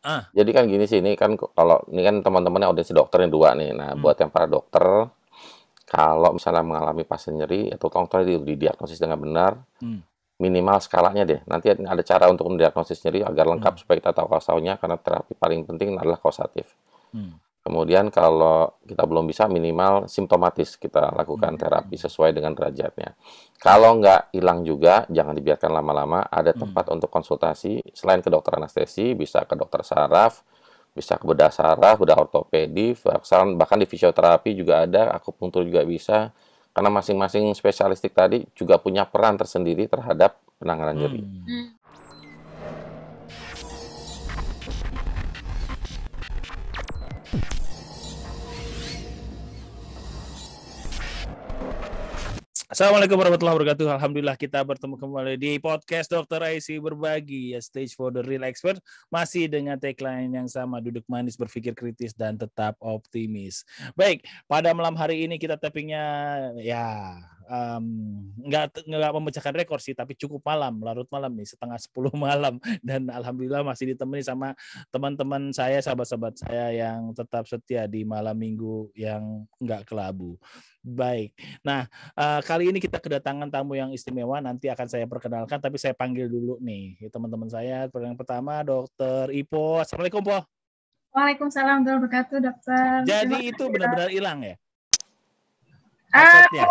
Ah. Jadi kan gini sih, ini kan kalau ini kan teman-temannya audiens dokter yang 2 nih. Nah, Hmm. buat yang para dokter, kalau misalnya mengalami fase nyeri atau tolong didiagnosis dengan benar, Hmm. minimal skalanya deh. Nanti ada cara untuk mendiagnosis nyeri agar lengkap Hmm. supaya kita tahu kausalnya, karena terapi paling penting adalah kausatif. Hmm. Kemudian kalau kita belum bisa, minimal simptomatis kita Hmm. lakukan terapi sesuai dengan derajatnya. Hmm. Kalau nggak hilang juga, jangan dibiarkan lama-lama. Ada Hmm. tempat untuk konsultasi. Selain ke dokter anestesi, bisa ke dokter saraf, bisa ke bedah saraf, bedah ortopedi, bahkan di fisioterapi juga ada, akupunktur juga bisa. Karena masing-masing spesialistik tadi juga punya peran tersendiri terhadap penanganan nyeri. Hmm. Assalamualaikum warahmatullahi wabarakatuh. Alhamdulillah kita bertemu kembali di podcast Dr. IC Berbagi, Stage for the Real Expert. Masih dengan tagline yang sama, duduk manis, berpikir kritis, dan tetap optimis. Baik, pada malam hari ini kita tappingnya ya nggak memecahkan rekor sih, tapi cukup malam, larut malam nih, 9:30 malam. Dan alhamdulillah masih ditemani sama teman-teman saya, sahabat-sahabat saya yang tetap setia di malam minggu yang nggak kelabu. Baik, nah kali ini kita kedatangan tamu yang istimewa, nanti akan saya perkenalkan, tapi saya panggil dulu nih teman-teman saya. Yang pertama, Dokter Ipo. Assalamualaikum, Po. Waalaikumsalam warahmatullahi wabarakatuh, dokter. Jadi Terima itu kasih, benar-benar hilang ya Ah, headsetnya?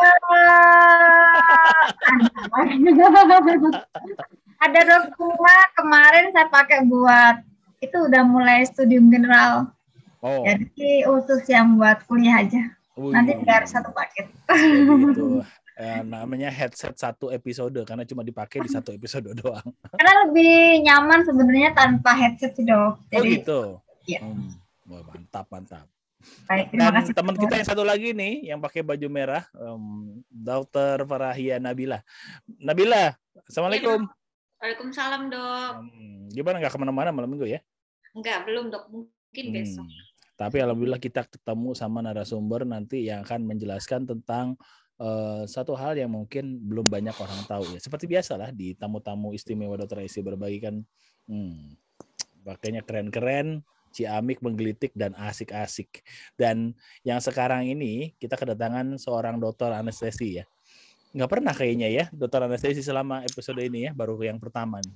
ada cuma kemarin saya pakai buat itu udah mulai studium general. Oh, Jadi khusus yang buat kuliah aja. Nanti biar wih. satu paket. Jadi itu namanya headset satu episode karena cuma dipakai di satu episode doang. Karena lebih nyaman sebenarnya tanpa headset sih, Dok. Oh Jadi gitu. ya, Wah, mantap, mantap. baik, terima Dan kasih, teman kita dokter. yang satu lagi nih, yang pakai baju merah, Dr. Farahia Nabila. Nabila, assalamualaikum. Ya, Waalaikumsalam, Dok. Gimana, nggak kemana-mana malam minggu ya? Enggak, belum, Dok. Mungkin besok. Tapi alhamdulillah kita ketemu sama narasumber nanti yang akan menjelaskan tentang satu hal yang mungkin belum banyak orang tahu ya. Seperti biasalah di tamu-tamu istimewa Dr. IC Berbagi kan pakainya keren-keren, ciamik, menggelitik, dan asik-asik. Dan yang sekarang ini kita kedatangan seorang dokter anestesi ya. Nggak pernah kayaknya ya dokter anestesi selama episode ini ya, baru yang pertama nih.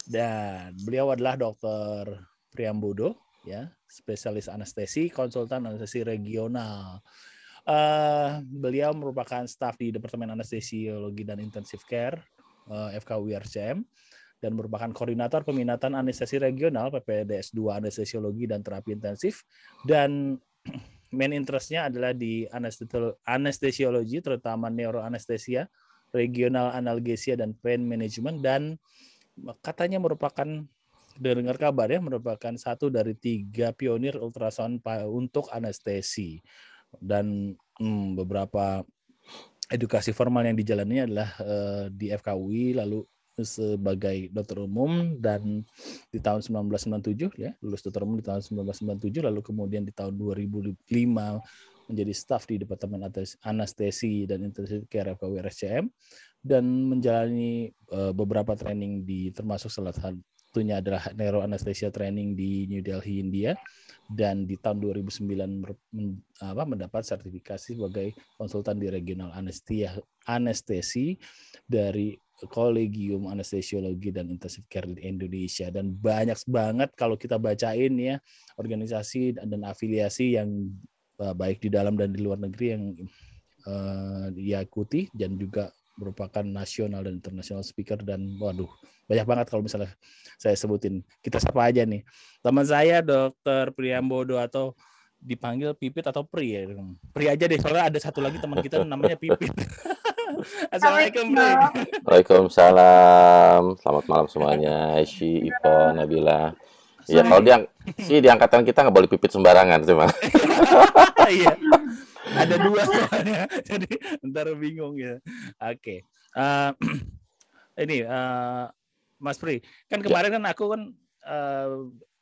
Dan beliau adalah Dr. Priambodo, ya, spesialis anestesi, konsultan anestesi regional. Beliau merupakan staf di Departemen Anestesiologi dan Intensive Care FKUI RCM dan merupakan koordinator peminatan anestesi regional PPDS 2 Anestesiologi dan Terapi Intensif, dan main interestnya adalah di anestesiologi, terutama neuroanestesia, regional analgesia, dan pain management, dan katanya merupakan, dengar kabar ya, merupakan satu dari 3 pionir ultrasound untuk anestesi. Dan beberapa edukasi formal yang dijalaninya adalah di FKUI, lalu sebagai dokter umum, dan di tahun 1997 ya, lulus dokter umum di tahun 1997, lalu kemudian di tahun 2005 menjadi staf di Departemen Anestesi dan Intensive Care FKUI RSCM, dan menjalani beberapa training termasuk salah satunya adalah neuroanesthesia training di New Delhi, India, dan di tahun 2009 mendapat sertifikasi sebagai konsultan di regional anestesi dari Kolegium Anestesiologi dan Intensive Care di Indonesia. Dan banyak banget kalau kita bacain ya organisasi dan afiliasi yang baik di dalam dan di luar negeri yang diikuti, dan juga merupakan nasional dan internasional speaker. Dan waduh, banyak banget kalau misalnya saya sebutin. Kita sapa aja nih teman saya Dr. Priambodo, atau dipanggil Pipit atau Pri ya. Pri aja deh, soalnya ada satu lagi teman kita namanya Pipit. Assalamualaikum, Pri. Waalaikumsalam. Selamat malam semuanya. Aishi, Ipo, Nabila. Iya, kalau di angkatan kita nggak boleh pipit sembarangan cuma. Iya. Ada 2 soalnya, jadi ntar bingung ya. Oke. Ini Mas Pri, kan kemarin kan aku kan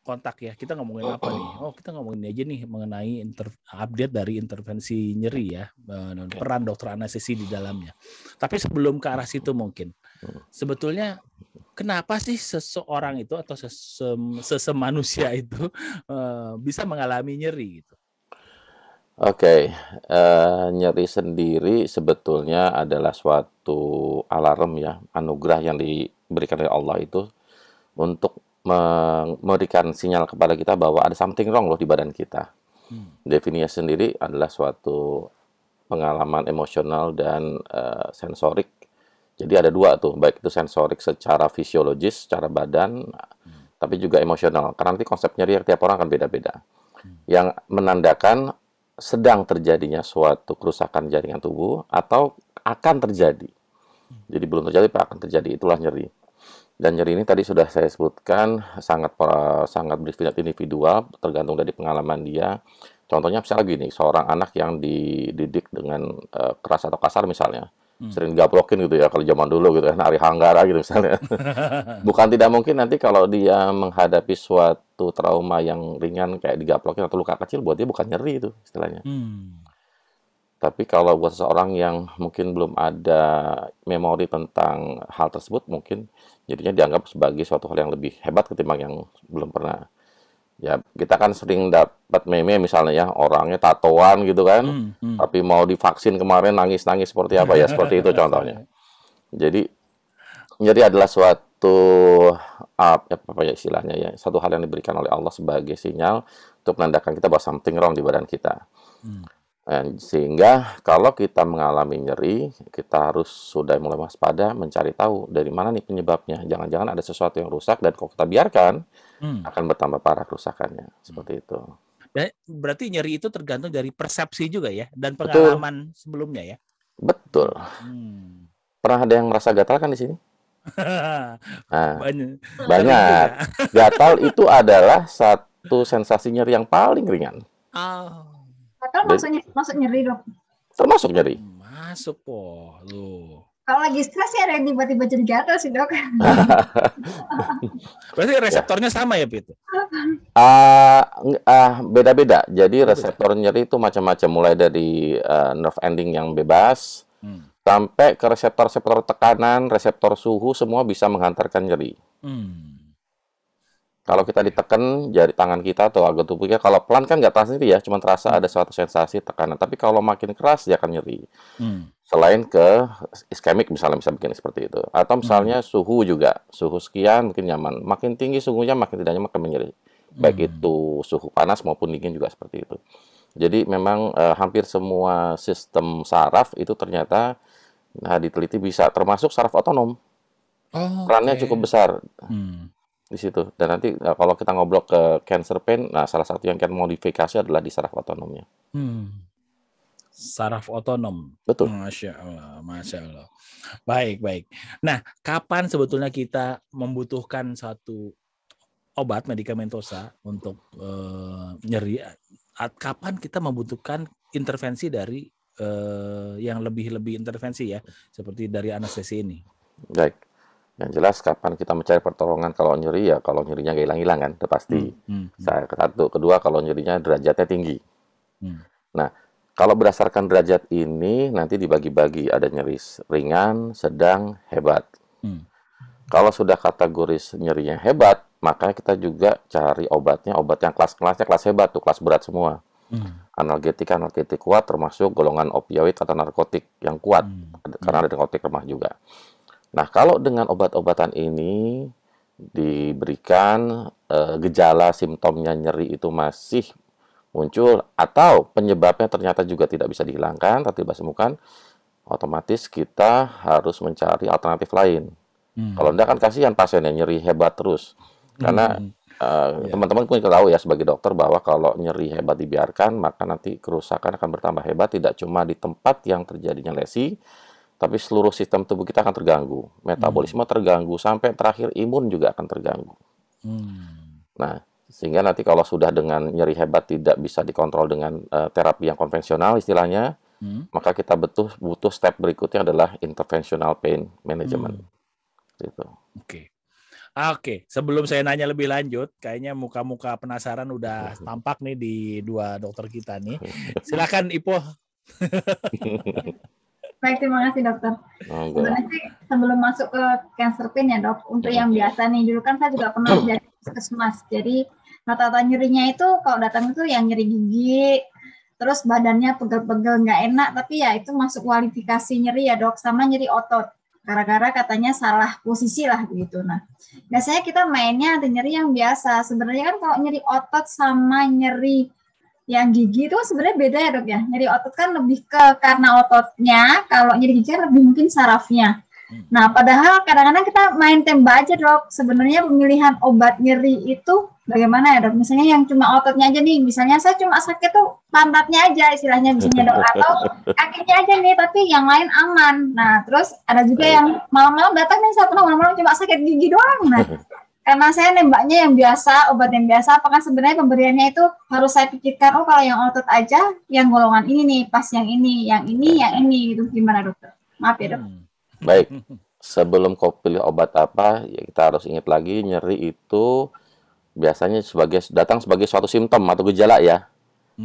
kontak ya, kita ngomongin apa nih? Oh, kita ngomongin aja nih mengenai update dari intervensi nyeri ya, dan peran dokter anestesi di dalamnya. Tapi sebelum ke arah situ mungkin, sebetulnya kenapa sih seseorang itu atau sesemanusia itu bisa mengalami nyeri gitu? Oke, nyeri sendiri sebetulnya adalah suatu alarm ya, anugerah yang diberikan oleh Allah itu untuk memberikan sinyal kepada kita bahwa ada something wrong loh di badan kita. Definisinya sendiri adalah suatu pengalaman emosional dan sensorik. Jadi ada dua tuh, baik itu sensorik secara fisiologis, secara badan, tapi juga emosional. Karena nanti konsep nyeri tiap orang akan beda-beda. Yang menandakan sedang terjadinya suatu kerusakan jaringan tubuh atau akan terjadi. Jadi belum terjadi, tapi akan terjadi. Itulah nyeri. Dan nyeri ini tadi sudah saya sebutkan sangat bersifat individual, tergantung dari pengalaman dia. Contohnya misalnya gini, seorang anak yang dididik dengan keras atau kasar misalnya, sering digaplokin gitu ya, kalau zaman dulu gitu ya, nari hanggara gitu misalnya. Bukan tidak mungkin nanti kalau dia menghadapi suatu trauma yang ringan kayak digaplokin atau luka kecil, buat dia bukan nyeri itu istilahnya. Tapi kalau buat seseorang yang mungkin belum ada memori tentang hal tersebut, mungkin jadinya dianggap sebagai suatu hal yang lebih hebat ketimbang yang belum pernah. Ya, kita kan sering dapat meme misalnya ya, orangnya tatoan gitu kan, tapi mau divaksin kemarin nangis-nangis seperti apa ya, seperti itu contohnya. Jadi, nyeri adalah suatu apa ya istilahnya ya, satu hal yang diberikan oleh Allah sebagai sinyal untuk menandakan kita bahwa something wrong di badan kita. Sehingga kalau kita mengalami nyeri, kita harus sudah mulai waspada, mencari tahu dari mana nih penyebabnya. Jangan-jangan ada sesuatu yang rusak dan kalau kita biarkan, akan bertambah parah kerusakannya. Seperti itu. Dan berarti nyeri itu tergantung dari persepsi juga ya, dan pengalaman sebelumnya ya? Betul. Pernah ada yang merasa gatal kan di sini? Nah, banyak. Gatal itu adalah satu sensasi nyeri yang paling ringan. Gatal masuk nyeri dok? Termasuk nyeri. Masuk loh. Kalau lagi stres ya ada yang tiba-tiba jadi gatal sih dok. Berarti reseptornya sama ya Pit? Beda-beda. Jadi reseptor nyeri itu macam-macam, mulai dari nerve ending yang bebas sampai ke reseptor tekanan, reseptor suhu, semua bisa menghantarkan nyeri. Kalau kita ditekan jari tangan kita atau anggota tubuh kita, kalau pelan kan nggak terasa nyeri ya, cuma terasa ada suatu sensasi tekanan. Tapi kalau makin keras dia akan nyeri. Selain ke iskemik misalnya bisa bikin seperti itu. Atau misalnya suhu juga, suhu sekian mungkin nyaman. Makin tinggi suhunya makin tidak nyaman, makin menyeri. Baik itu suhu panas maupun dingin juga seperti itu. Jadi memang hampir semua sistem saraf itu ternyata diteliti bisa, termasuk saraf otonom. Perannya cukup besar. Di situ. Dan nanti kalau kita ngobrol ke cancer pain, nah salah satu yang kan modifikasi adalah di saraf otonomnya. Saraf otonom. Betul. Masya Allah. Baik. Nah, kapan sebetulnya kita membutuhkan satu obat medikamentosa untuk nyeri? Kapan kita membutuhkan intervensi dari yang lebih intervensi ya, seperti dari anestesi ini? Baik. Yang jelas kapan kita mencari pertolongan kalau nyeri ya, kalau nyerinya nggak hilang-hilang kan, itu pasti. Satu, kedua kalau nyerinya derajatnya tinggi. Nah, kalau berdasarkan derajat ini nanti dibagi-bagi, ada nyeri ringan, sedang, hebat. Kalau sudah kategori nyerinya hebat, maka kita juga cari obat yang kelas-kelasnya kelas hebat tuh, kelas berat semua. Analgetik kuat, termasuk golongan opioid atau narkotik yang kuat, karena ada narkotik lemah juga. Nah, kalau dengan obat-obatan ini diberikan gejala simptomnya nyeri itu masih muncul atau penyebabnya ternyata juga tidak bisa dihilangkan atau tidak sembuhkan, otomatis kita harus mencari alternatif lain. Kalau enggak kan kasihan pasiennya nyeri hebat terus. Karena teman-teman pun tahu ya sebagai dokter bahwa kalau nyeri hebat dibiarkan, maka nanti kerusakan akan bertambah hebat, tidak cuma di tempat yang terjadinya lesi, tapi seluruh sistem tubuh kita akan terganggu. Metabolisme terganggu, sampai terakhir imun juga akan terganggu. Nah, sehingga nanti kalau sudah dengan nyeri hebat tidak bisa dikontrol dengan terapi yang konvensional istilahnya, maka kita butuh step berikutnya adalah interventional pain management. Gitu. Oke. Oke, sebelum saya nanya lebih lanjut, kayaknya muka-muka penasaran udah tampak nih di dua dokter kita nih. Silakan Ipo. Baik, terima kasih dokter. Monggo. Sebenarnya sih sebelum masuk ke cancer pain ya dok, untuk yang biasa nih, dulu kan saya juga pernah jadi puskesmas. Jadi rata-rata nyerinya itu kalau datang itu yang nyeri gigi, terus badannya pegel-pegel nggak enak, tapi ya itu masuk kualifikasi nyeri ya dok, sama nyeri otot. Gara-gara katanya salah posisi lah begitu. Nah, biasanya kita mainnya ada nyeri yang biasa. Sebenarnya kan kalau nyeri otot sama nyeri yang gigi itu sebenarnya beda ya dok ya. Nyeri otot kan lebih ke karena ototnya, kalau nyeri gigi kan lebih mungkin sarafnya. Nah, padahal kadang-kadang kita main tembak aja dok. Sebenarnya pemilihan obat nyeri itu bagaimana ya dok? Misalnya yang cuma ototnya aja nih, misalnya saya cuma sakit tuh pantatnya aja istilahnya misalnya dok, atau kakinya aja nih, tapi yang lain aman. Nah, terus ada juga yang malam-malam datang nih, saya pernah malam-malam cuma sakit gigi doang. Nah, karena saya nembaknya yang biasa, obat yang biasa, apakah sebenarnya pemberiannya itu harus saya pikirkan, oh kalau yang otot aja, yang golongan ini nih, pas yang ini, gitu. Gimana dokter? Maaf ya dok. Baik, sebelum kau pilih obat apa, ya kita harus ingat lagi nyeri itu biasanya datang sebagai suatu simptom atau gejala ya.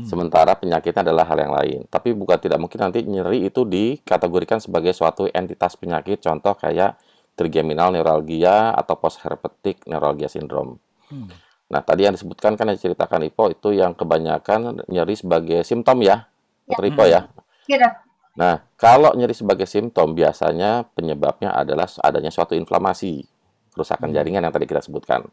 Sementara penyakitnya adalah hal yang lain. Tapi bukan tidak mungkin nanti nyeri itu dikategorikan sebagai suatu entitas penyakit, contoh kayak trigeminal neuralgia atau post-herpetic neuralgia syndrome. Nah, tadi yang disebutkan kan yang diceritakan Ipo itu yang kebanyakan nyeri sebagai simptom ya, Dr. Ipo ya. Iya. Nah, kalau nyeri sebagai simptom biasanya penyebabnya adalah adanya suatu inflamasi, kerusakan jaringan yang tadi kita sebutkan.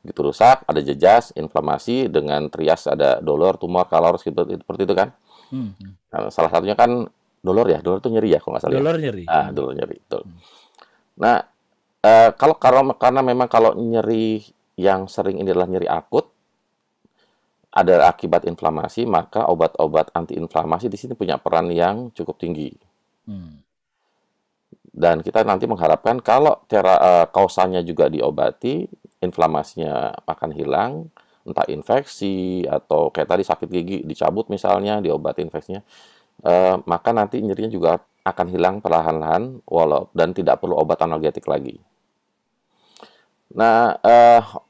Begitu rusak, ada jejas, inflamasi dengan trias ada dolor, tumor, kalor, seperti itu kan. Nah, salah satunya kan dolor ya, dolor itu nyeri ya kalau nggak salah. Dolor nyeri. Dolor nyeri, betul. Nah, karena memang kalau nyeri yang sering ini adalah nyeri akut, ada akibat inflamasi, maka obat-obat antiinflamasi di sini punya peran yang cukup tinggi. Dan kita nanti mengharapkan kalau kausanya juga diobati, inflamasinya akan hilang, entah infeksi atau kayak tadi sakit gigi dicabut misalnya, diobati infeksinya, maka nanti nyerinya juga akan hilang perlahan-lahan dan tidak perlu obat analgetik lagi. Nah,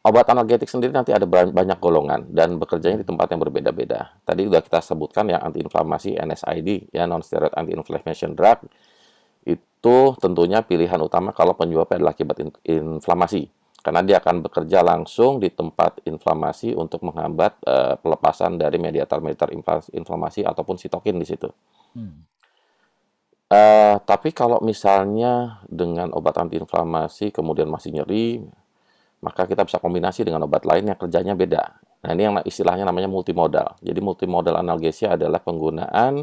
obat analgetik sendiri nanti ada banyak golongan dan bekerjanya di tempat yang berbeda-beda. Tadi sudah kita sebutkan yang antiinflamasi NSAID, ya non-steroid anti-inflammation drug, itu tentunya pilihan utama kalau penyebabnya adalah akibat inflamasi. Karena dia akan bekerja langsung di tempat inflamasi untuk menghambat pelepasan dari mediator-mediator inflamasi ataupun sitokin di situ. Tapi kalau misalnya dengan obat antiinflamasi kemudian masih nyeri, maka kita bisa kombinasi dengan obat lain yang kerjanya beda. Nah, ini yang istilahnya namanya multimodal. Jadi multimodal analgesia adalah penggunaan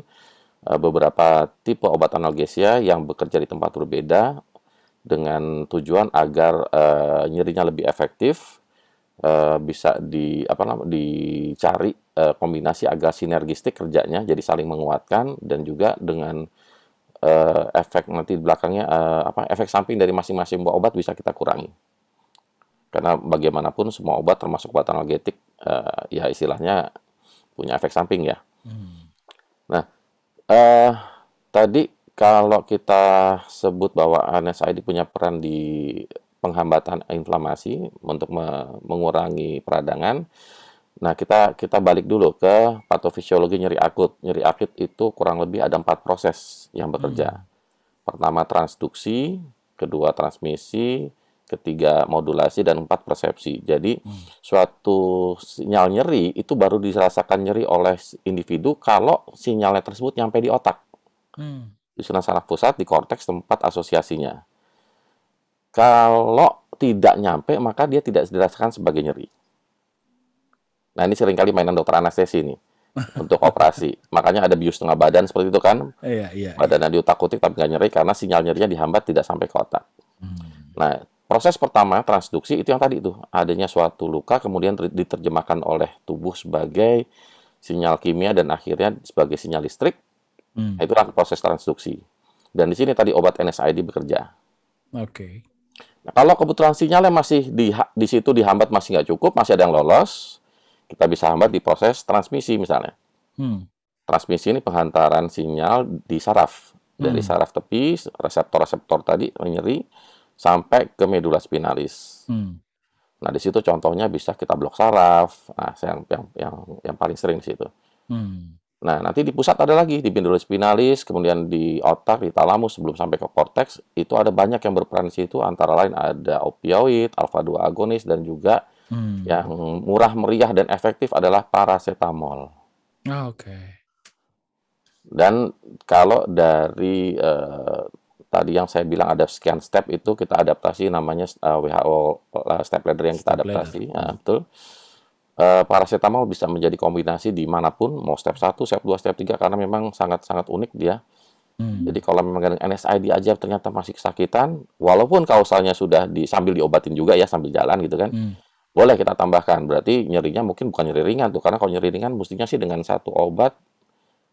beberapa tipe obat analgesia yang bekerja di tempat berbeda dengan tujuan agar nyerinya lebih efektif, bisa dicari kombinasi agar sinergistik kerjanya, jadi saling menguatkan, dan juga dengan efek nanti di belakangnya efek samping dari masing-masing buah obat bisa kita kurangi. Karena bagaimanapun semua obat termasuk obat analgetik ya istilahnya punya efek samping ya. Nah, tadi kalau kita sebut bahwa NSAID punya peran di penghambatan inflamasi untuk mengurangi peradangan. Nah, kita balik dulu ke patofisiologi nyeri akut. Nyeri akut itu kurang lebih ada 4 proses yang bekerja. Pertama transduksi, kedua transmisi, ketiga modulasi, dan 4 persepsi. Jadi suatu sinyal nyeri itu baru dirasakan nyeri oleh individu kalau sinyalnya tersebut nyampe di otak. Di susunan saraf pusat, di korteks tempat asosiasinya. Kalau tidak nyampe, maka dia tidak dirasakan sebagai nyeri. Nah, ini seringkali mainan dokter anestesi nih untuk operasi. Makanya ada bius tengah badan seperti itu kan. Badannya diutak-utik tapi nggak nyeri karena sinyal nyerinya dihambat tidak sampai ke otak. Nah, proses pertama, transduksi, itu yang tadi itu. Adanya suatu luka, kemudian diterjemahkan oleh tubuh sebagai sinyal kimia dan akhirnya sebagai sinyal listrik. Itulah proses transduksi. Dan di sini tadi obat NSAID bekerja. Nah, kalau kebetulan sinyalnya masih di situ dihambat masih nggak cukup, masih ada yang lolos, kita bisa hambat di proses transmisi misalnya. Transmisi ini penghantaran sinyal di saraf. Dari saraf tepi, reseptor-reseptor tadi, nyeri, sampai ke medula spinalis. Nah, di situ contohnya bisa kita blok saraf. Nah, yang paling sering di situ. Nah, nanti di pusat ada lagi, di epidural spinalis, kemudian di otak, di talamus, sebelum sampai ke korteks, itu ada banyak yang berperan di situ, antara lain ada opioid, alfa-2 agonis, dan juga yang murah, meriah, dan efektif adalah paracetamol. Oke. Dan kalau dari tadi yang saya bilang ada sekian step itu kita adaptasi namanya WHO step ladder yang kita Step ladder. adaptasi. Betul. Paracetamol bisa menjadi kombinasi dimanapun, mau step 1, step 2, step 3, karena memang sangat-sangat unik dia. Jadi kalau memang NSAID aja ternyata masih kesakitan, walaupun kausalnya sudah sambil diobatin juga ya, sambil jalan gitu kan, boleh kita tambahkan. Berarti nyerinya mungkin bukan nyeri ringan tuh, karena kalau nyeri ringan mestinya sih dengan satu obat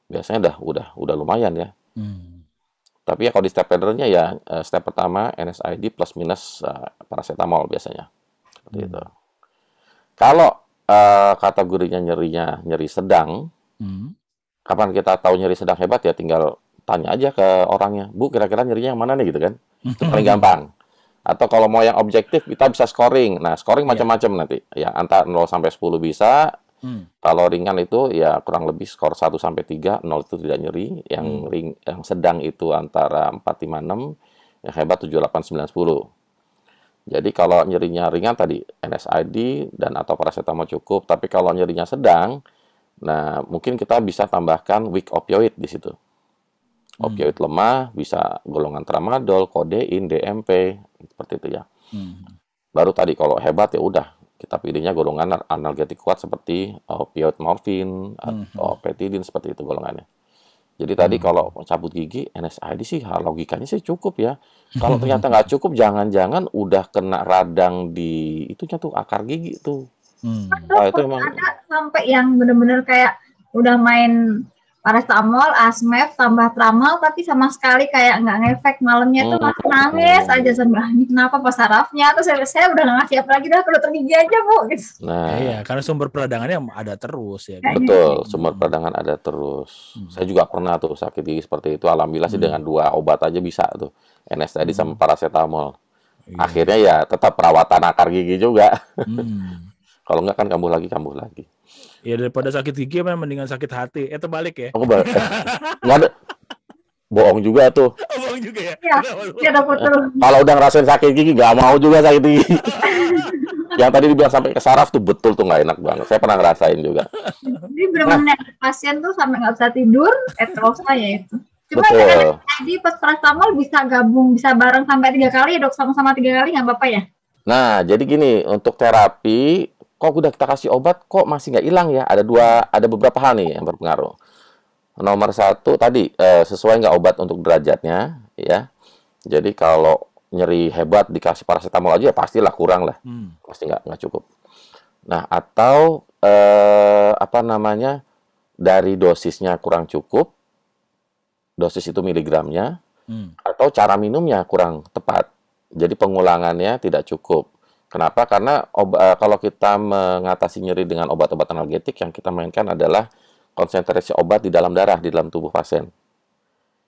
biasanya udah lumayan ya. Tapi ya kalau di step ladder-nya ya step pertama NSAID plus minus paracetamol biasanya. Seperti itu. Kalau kategorinya nyeri sedang, kapan kita tahu nyeri sedang hebat ya tinggal tanya aja ke orangnya, Bu, kira-kira nyerinya yang mana nih gitu kan? Itu paling gampang. Atau kalau mau yang objektif kita bisa scoring. Nah, scoring macam-macam nanti. Ya antara 0 sampai 10 bisa. Kalau ringan itu ya kurang lebih skor 1 sampai 3, 0 itu tidak nyeri. Yang sedang itu antara 4, 5, 6, yang hebat 7, 8, 9, 10. Jadi kalau nyerinya ringan tadi NSAID dan atau paracetamol cukup, tapi kalau nyerinya sedang, nah mungkin kita bisa tambahkan weak opioid di situ. Opioid lemah bisa golongan tramadol, kodein, DMP, seperti itu ya. Baru tadi kalau hebat ya udah kita pilihnya golongan analgetik kuat seperti opioid morfin atau petidin, seperti itu golongannya. Jadi tadi kalau cabut gigi, NSAID sih logikanya sih cukup ya. Kalau ternyata nggak cukup, jangan-jangan udah kena radang di itunya tuh, akar gigi tuh. Wah, itu emang ada sampai yang bener-bener kayak udah main paracetamol, asmef, tambah tramal, tapi sama sekali kayak nggak ngefek. Malamnya tuh masih nangis aja sambil, ini kenapa pas sarafnya? Terus saya udah nggak siap lagi, dah ke dokter gigi aja, Bu. Gitu. Nah, Iya, karena sumber peradangannya ada terus ya. betul, sumber peradangan ada terus. Saya juga pernah tuh sakit gigi seperti itu. Alhamdulillah sih dengan 2 obat aja bisa tuh, NSAID sama paracetamol. Akhirnya ya tetap perawatan akar gigi juga. Kalau nggak kan kambuh lagi. Ya daripada sakit gigi mendingan sakit hati. Terbalik ya. Nggak ada. Bohong juga tuh. Bohong juga ya. Iya, betul. Kalau udah ngerasain sakit gigi, nggak mau juga sakit gigi. Yang tadi dibilang sampai ke saraf tuh betul tuh nggak enak banget. Saya pernah ngerasain juga. Jadi benar-benar pasien tuh sampai nggak bisa tidur, terus saya itu. Cuma jadi pas paracetamol bisa gabung, bisa bareng sampai 3 kali ya dok, sama-sama 3 kali nggak apa-apa ya? Nah, jadi gini, untuk terapi, kok udah kita kasih obat, kok masih nggak hilang ya? Ada beberapa hal nih yang berpengaruh. Nomor 1 tadi, sesuai nggak obat untuk derajatnya, ya. Jadi kalau nyeri hebat dikasih paracetamol aja, ya pastilah kurang lah. Pasti nggak cukup. Nah, atau dari dosisnya kurang cukup, dosis itu miligramnya, atau cara minumnya kurang tepat. Jadi pengulangannya tidak cukup. Kenapa? Karena kalau kita mengatasi nyeri dengan obat-obat analgetik, yang kita mainkan adalah konsentrasi obat di dalam darah, di dalam tubuh pasien.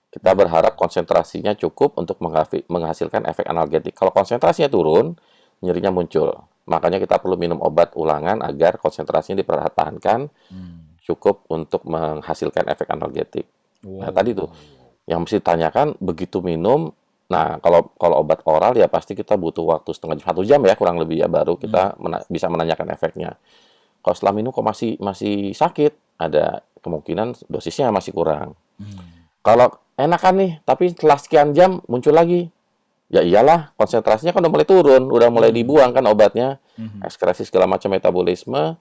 Kita berharap konsentrasinya cukup untuk menghasilkan efek analgetik. Kalau konsentrasinya turun, nyerinya muncul. Makanya kita perlu minum obat ulangan agar konsentrasinya dipertahankan cukup untuk menghasilkan efek analgetik. Nah, tadi tuh yang mesti ditanyakan, begitu minum, nah kalau obat oral ya pasti kita butuh waktu 1 jam ya kurang lebih ya, baru kita bisa menanyakan efeknya. Kalau setelah minum kok masih sakit, ada kemungkinan dosisnya masih kurang. Kalau enakan nih, tapi setelah sekian jam muncul lagi, ya iyalah konsentrasinya kan udah mulai turun, udah mulai dibuang kan obatnya, ekskresi segala macam metabolisme,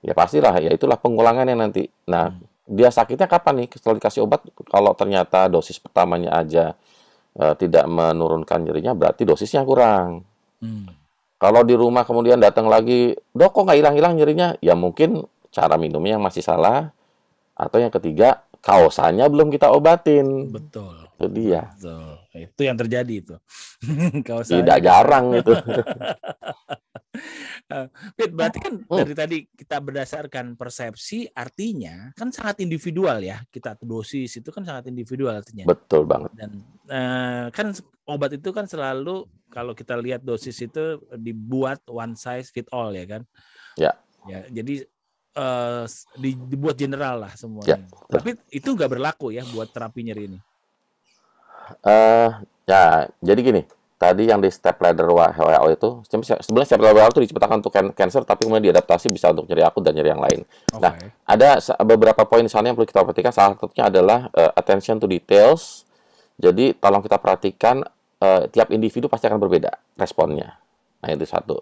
ya pastilah ya itulah pengulangannya nanti. Nah, dia sakitnya kapan nih setelah dikasih obat? Kalau ternyata dosis pertamanya aja tidak menurunkan nyerinya, berarti dosisnya kurang. Kalau di rumah kemudian datang lagi, dok kok nggak hilang-hilang nyerinya? Ya mungkin cara minumnya yang masih salah, atau yang ketiga kaosanya belum kita obatin. Betul. Itu dia. Betul. Itu yang terjadi itu. Tidak jarang itu. Fit, berarti kan dari tadi kita berdasarkan persepsi, artinya kan sangat individual ya. Kita dosis itu kan sangat individual artinya. Betul banget. Dan kan obat itu kan selalu kalau kita lihat dosis itu dibuat one size fit all ya kan? Ya. Ya, jadi dibuat general lah semuanya. Tapi itu nggak berlaku ya buat terapi nyeri ini. Ya, jadi gini. Tadi yang di step ladder WHO itu, sebenarnya step ladder WHO itu diciptakan untuk cancer, tapi kemudian diadaptasi bisa untuk nyeri akut dan nyeri yang lain. Okay. Nah, ada beberapa poin misalnya yang perlu kita perhatikan. Salah satunya adalah attention to details. Jadi, tolong kita perhatikan tiap individu pasti akan berbeda responnya. Nah, itu satu.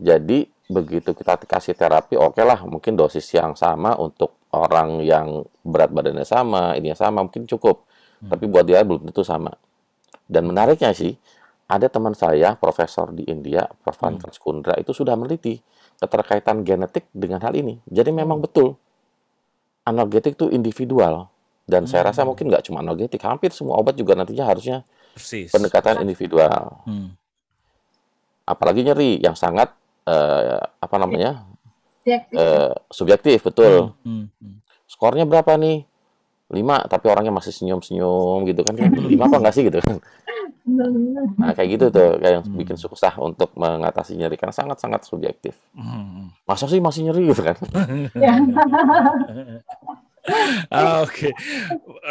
Jadi, begitu kita kasih terapi, oke lah, mungkin dosis yang sama untuk orang yang berat badannya sama, ininya sama, mungkin cukup. Tapi buat dia belum tentu sama. Dan menariknya sih, ada teman saya, profesor di India, Prof. Pankaj Kundra, itu sudah meneliti keterkaitan genetik dengan hal ini. Jadi memang betul, analgetik itu individual. Dan saya rasa mungkin nggak cuma analgetik, hampir semua obat juga nantinya harusnya pendekatan individual. Apalagi nyeri yang sangat, subjektif, betul. Skornya berapa nih? 5, tapi orangnya masih senyum-senyum gitu kan. 5 apa enggak sih gitu kan. Nah, kayak gitu tuh, kayak yang bikin susah untuk mengatasi nyeri, karena sangat-sangat subjektif. Masa sih masih nyeri gitu kan. Oke.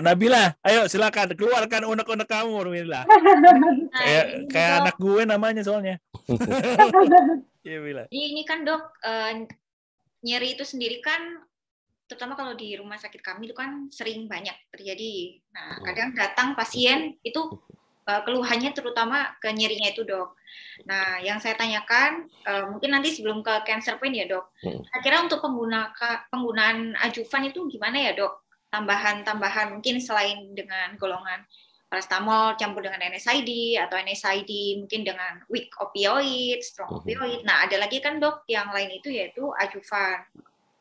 Nabila, ayo silakan keluarkan unek-unek kamu, Nabila. Kayak anak gue namanya soalnya. Iya, Bila. Ini kan dok, nyeri itu sendiri kan, terutama kalau di rumah sakit kami itu kan sering banyak terjadi. Nah, kadang datang pasien itu keluhannya terutama ke nyerinya itu, dok. Nah, yang saya tanyakan, mungkin nanti sebelum ke cancer pain ya, dok. Kira-kira untuk penggunaan adjuvan itu gimana ya, dok? Tambahan-tambahan mungkin selain dengan golongan paracetamol campur dengan NSAID atau NSAID mungkin dengan weak opioid, strong opioid. Nah, ada lagi kan, dok, yang lain itu yaitu adjuvan.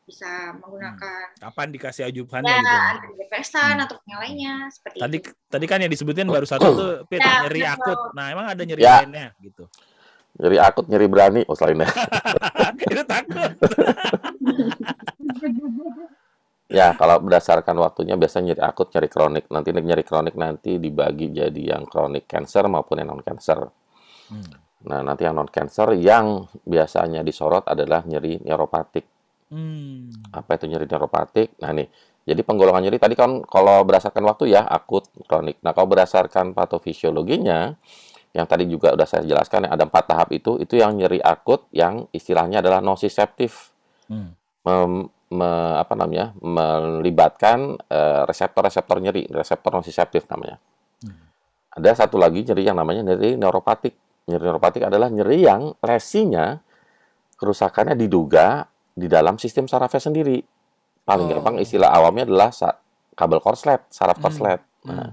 Bisa menggunakan. Kapan dikasih adjuvannya ya, gitu? Antidepresan atau yang lainnya seperti itu. Tadi kan yang disebutin baru satu tuh nyeri akut. Nah, emang ada nyeri lainnya gitu. Nyeri akut, nyeri berani, selainnya. Itu takut. Ya, kalau berdasarkan waktunya biasanya nyeri akut, nyeri kronik. Nanti nyeri kronik nanti dibagi jadi yang kronik cancer maupun yang non cancer. Nah, nanti yang non cancer yang biasanya disorot adalah nyeri neuropatik. Apa itu nyeri neuropatik? Nah nih, jadi penggolongan nyeri tadi kan kalau berdasarkan waktu ya akut, kronik. Nah kalau berdasarkan patofisiologinya, yang tadi juga udah saya jelaskan ada 4 tahap itu yang nyeri akut, yang istilahnya adalah nociceptif, melibatkan reseptor-reseptor nyeri, reseptor nociceptif namanya. Ada satu lagi nyeri yang namanya nyeri neuropatik. Nyeri neuropatik adalah nyeri yang lesinya, kerusakannya diduga di dalam sistem sarafnya sendiri. Paling gampang istilah awamnya adalah kabel korslet, saraf korslet. Nah,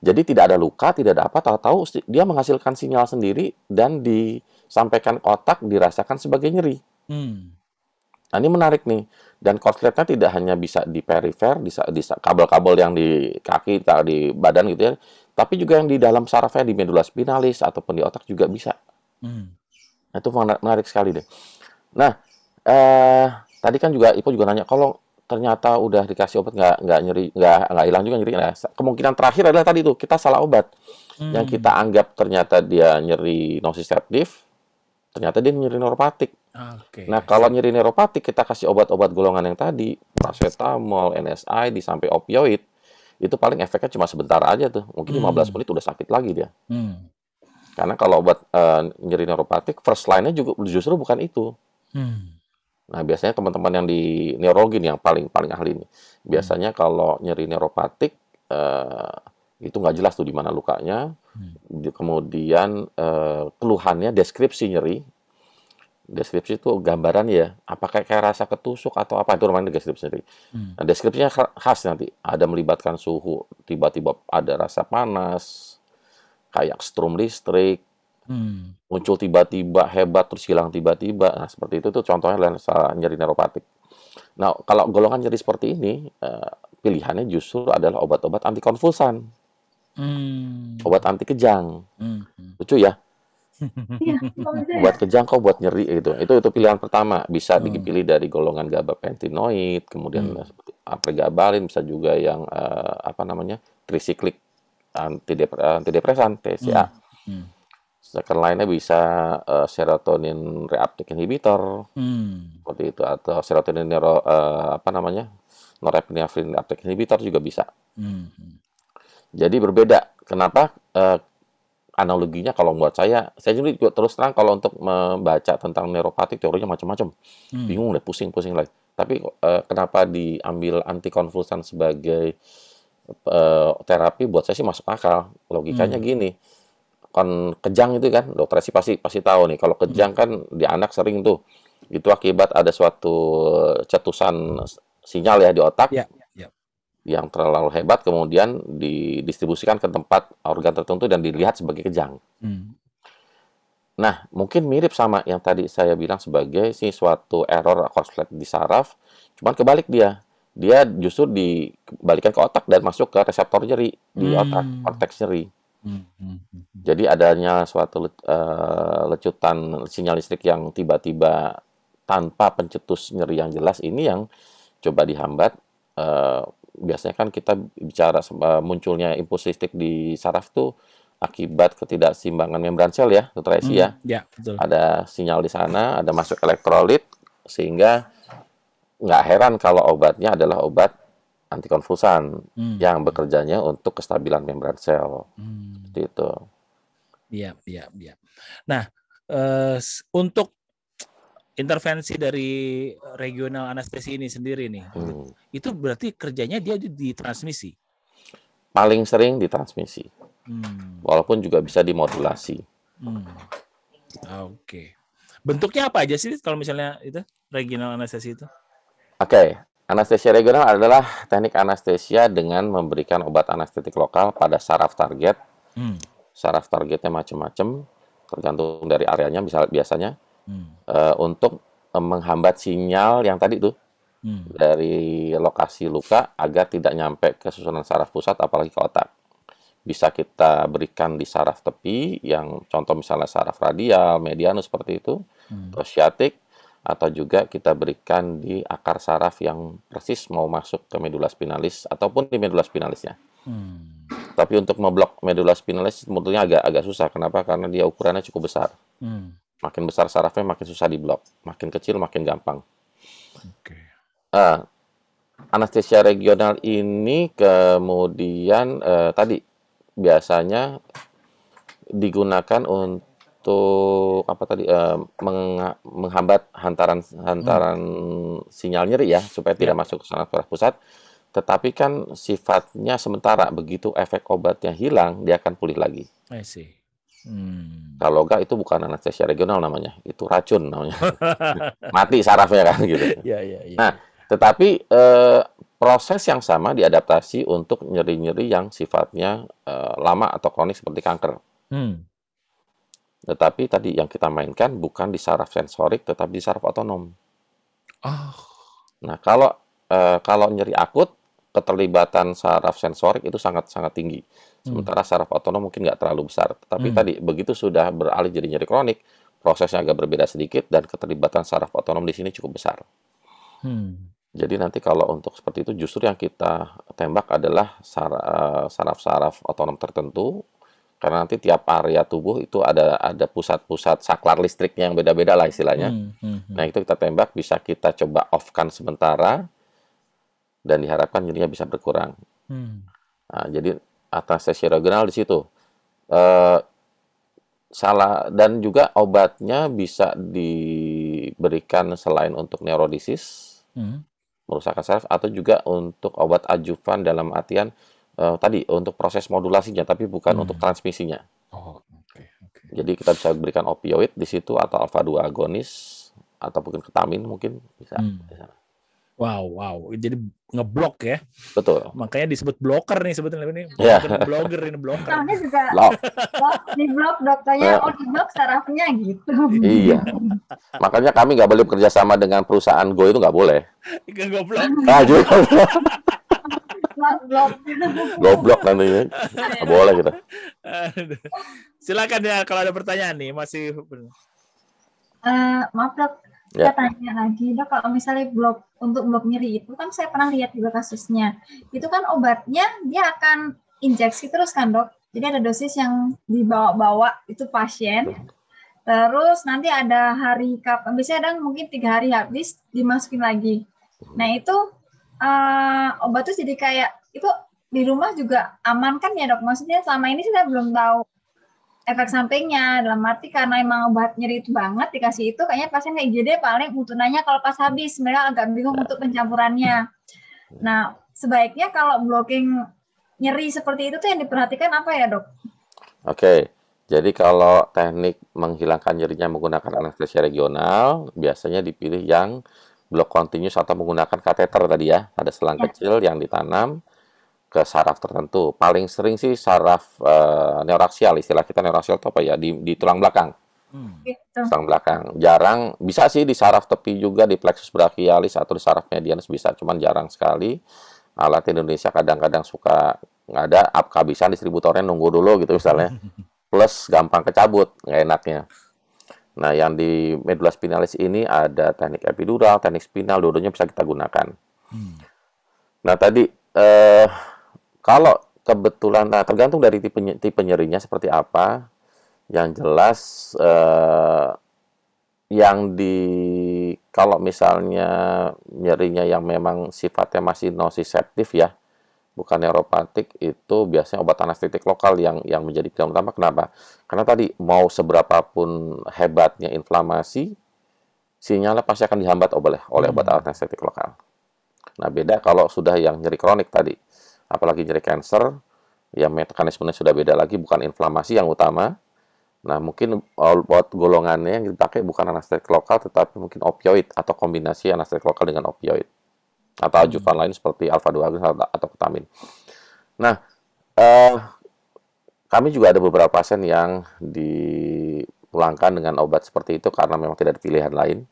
jadi tidak ada luka, tidak ada apa, tahu-tahu dia menghasilkan sinyal sendiri dan disampaikan otak dirasakan sebagai nyeri. Nah, ini menarik nih. Dan korsletnya tidak hanya bisa di perifer, di kabel-kabel yang di kaki, di badan gitu ya, tapi juga yang di dalam sarafnya, di medula spinalis ataupun di otak juga bisa. Nah, itu menarik sekali deh. Nah, tadi kan juga Ipo juga nanya, kalau ternyata udah dikasih obat nggak nyeri, nggak hilang juga nyeri. Nah, kemungkinan terakhir adalah tadi itu kita salah obat. Yang kita anggap ternyata dia nyeri nociceptif, ternyata dia nyeri neuropatik. Nah, kalau nyeri neuropatik kita kasih obat-obat golongan yang tadi, paracetamol, NSAID sampai opioid, itu paling efeknya cuma sebentar aja tuh. Mungkin 15 menit udah sakit lagi dia. Karena kalau obat nyeri neuropatik first line-nya juga justru bukan itu. Nah, biasanya teman-teman yang di neurologi yang paling ahli ini. Biasanya kalau nyeri neuropatik itu nggak jelas tuh di mana lukanya. Kemudian keluhannya, deskripsi nyeri. Deskripsi itu gambaran ya, apakah kayak rasa ketusuk atau apa, itu namanya deskripsi nyeri. Nah, deskripsinya khas nanti. Ada melibatkan suhu, tiba-tiba ada rasa panas, kayak strum listrik, muncul tiba-tiba hebat terus hilang tiba-tiba. Nah, seperti itu tuh contohnya nyeri neuropatik. Nah, kalau golongan nyeri seperti ini, pilihannya justru adalah obat-obat antikonvulsan, obat anti kejang. Lucu ya, buat kejang kok buat nyeri gitu. Itu pilihan pertama. Bisa dipilih dari golongan gabapentinoid, kemudian seperti pregabalin, bisa juga yang tricyclic antidepresan, TCA. Second line-nya bisa serotonin reuptake inhibitor, seperti itu, atau serotonin norepinephrine reuptake inhibitor juga bisa. Jadi berbeda. Kenapa? Analoginya kalau buat saya juga terus terang kalau untuk membaca tentang neuropati teorinya macam-macam, bingung deh, pusing-pusing lagi. Tapi kenapa diambil antikonvulsan sebagai terapi? Buat saya sih masuk akal. Logikanya gini. Kejang itu kan, dokter sih pasti tahu nih. Kalau kejang kan di anak sering tuh, itu akibat ada suatu cetusan sinyal ya di otak yang terlalu hebat, kemudian didistribusikan ke tempat organ tertentu dan dilihat sebagai kejang. Nah, mungkin mirip sama yang tadi saya bilang sebagai suatu error korslet di saraf, cuman kebalik dia justru dibalikan ke otak dan masuk ke reseptor nyeri di otak, korteks nyeri. Jadi adanya suatu lecutan sinyal listrik yang tiba-tiba tanpa pencetus nyeri yang jelas ini yang coba dihambat. Biasanya kan kita bicara munculnya impuls listrik di saraf tuh akibat ketidakseimbangan membran sel ya, Dr. Esi ya. Ya, betul. Ada sinyal di sana, ada masuk elektrolit, sehingga nggak heran kalau obatnya adalah obat antikonvulsan yang bekerjanya untuk kestabilan membran sel. Seperti itu. Iya. Nah, untuk intervensi dari regional anestesi ini sendiri nih, itu berarti kerjanya dia di transmisi? Paling sering di transmisi. Walaupun juga bisa dimodulasi. Oke. Bentuknya apa aja sih kalau misalnya itu regional anestesi itu? Oke. Anestesia regional adalah teknik anestesia dengan memberikan obat anestetik lokal pada saraf target. Saraf targetnya macam-macam, tergantung dari areanya biasanya. Untuk menghambat sinyal yang tadi tuh dari lokasi luka agar tidak nyampe ke susunan saraf pusat, apalagi ke otak. Bisa kita berikan di saraf tepi, yang contoh misalnya saraf radial, medianus seperti itu, atau sciatic, atau juga kita berikan di akar saraf yang persis mau masuk ke medula spinalis ataupun di medula spinalisnya. Tapi untuk memblok medula spinalis sebetulnya agak susah. Kenapa? Karena dia ukurannya cukup besar. Makin besar sarafnya makin susah diblok. Makin kecil makin gampang. Anestesia regional ini kemudian tadi biasanya digunakan untuk menghambat hantaran sinyal nyeri ya, supaya tidak masuk ke saraf pusat. Tetapi kan sifatnya sementara, begitu efek obatnya hilang dia akan pulih lagi. I see. Kalau enggak itu bukan anestesia regional namanya, itu racun namanya. Mati sarafnya kan gitu. Nah, tetapi proses yang sama diadaptasi untuk nyeri-nyeri yang sifatnya lama atau kronik seperti kanker. Tetapi tadi yang kita mainkan bukan di saraf sensorik, tetapi di saraf otonom. Nah, kalau nyeri akut, keterlibatan saraf sensorik itu sangat-sangat tinggi. Sementara saraf otonom mungkin nggak terlalu besar. Tapi tadi, begitu sudah beralih jadi nyeri kronik, prosesnya agak berbeda sedikit, dan keterlibatan saraf otonom di sini cukup besar. Jadi nanti kalau untuk seperti itu, justru yang kita tembak adalah saraf-saraf otonom tertentu, karena nanti tiap area tubuh itu ada pusat-pusat saklar listriknya yang beda-beda lah istilahnya. Nah, itu kita tembak, bisa kita coba off-kan sementara, dan diharapkan nyerinya bisa berkurang. Nah, jadi anestesia regional di situ. Dan juga obatnya bisa diberikan selain untuk neurodisease, merusak saraf, atau juga untuk obat adjuvan dalam artian tadi untuk proses modulasinya, tapi bukan untuk transmisinya. Jadi kita bisa berikan opioid di situ, atau alfa-2 agonis, atau mungkin ketamin mungkin bisa. Wow. Jadi ngeblok ya. Betul. Makanya disebut blocker nih sebetulnya ini. Bukan blogger, ini blocker. Soalnya juga di blok dokternya, di blok sarafnya gitu. Iya. Makanya kami nggak boleh bekerja sama dengan perusahaan Go, itu nggak boleh. Goblok. Goblok nantinya. Nggak boleh kita. Silakan ya kalau ada pertanyaan nih, masih. Maaf dok, saya tanya lagi dok, kalau misalnya untuk blok nyeri itu kan saya pernah lihat juga kasusnya, itu kan obatnya dia akan injeksi terus kan dok. Jadi ada dosis yang dibawa-bawa itu pasien. Terus nanti ada hari kapan, biasanya ada mungkin 3 hari habis dimasukin lagi. Nah itu obat tuh jadi kayak itu di rumah juga aman kan ya dok? Maksudnya selama ini saya belum tahu efek sampingnya, dalam arti karena emang obat nyeri itu banget dikasih itu kayaknya pasien kayak IGD paling untunannya kalau pas habis mereka agak bingung untuk pencampurannya. Nah sebaiknya kalau blocking nyeri seperti itu tuh yang diperhatikan apa ya dok? Oke, jadi kalau teknik menghilangkan nyerinya menggunakan anestesia regional, biasanya dipilih yang blok continuous atau menggunakan kateter tadi ya. Ada selang kecil yang ditanam ke saraf tertentu. Paling sering sih saraf neuraksial, istilah kita neuraksial itu apa ya, di tulang belakang. Tulang belakang. Jarang, bisa sih di saraf tepi juga, di plexus brachialis atau di saraf medianus bisa, cuman jarang sekali. Alat Indonesia kadang-kadang suka nggak ada, kehabisan distributornya nunggu dulu gitu misalnya. Plus gampang kecabut, nggak enaknya. Nah, yang di medula spinalis ini ada teknik epidural, teknik spinal, dua-duanya bisa kita gunakan. Nah, tadi kalau kebetulan, nah tergantung dari tipe nyerinya seperti apa. Yang jelas kalau misalnya nyerinya yang memang sifatnya masih nociceptif ya, bukan neuropatik, itu biasanya obat anestetik lokal yang menjadi pilihan utama. Kenapa? Karena tadi mau seberapapun hebatnya inflamasi, sinyalnya pasti akan dihambat oleh obat anestetik lokal. Nah, beda kalau sudah yang nyeri kronik tadi, apalagi nyeri kanker, ya mekanismenya sudah beda lagi, bukan inflamasi yang utama. Nah, mungkin obat golongannya yang dipakai bukan anestetik lokal, tetapi mungkin opioid atau kombinasi anestetik lokal dengan opioid. Atau ajuvan lain seperti alfa-2 atau ketamin. Nah, kami juga ada beberapa pasien yang dipulangkan dengan obat seperti itu karena memang tidak ada pilihan lain.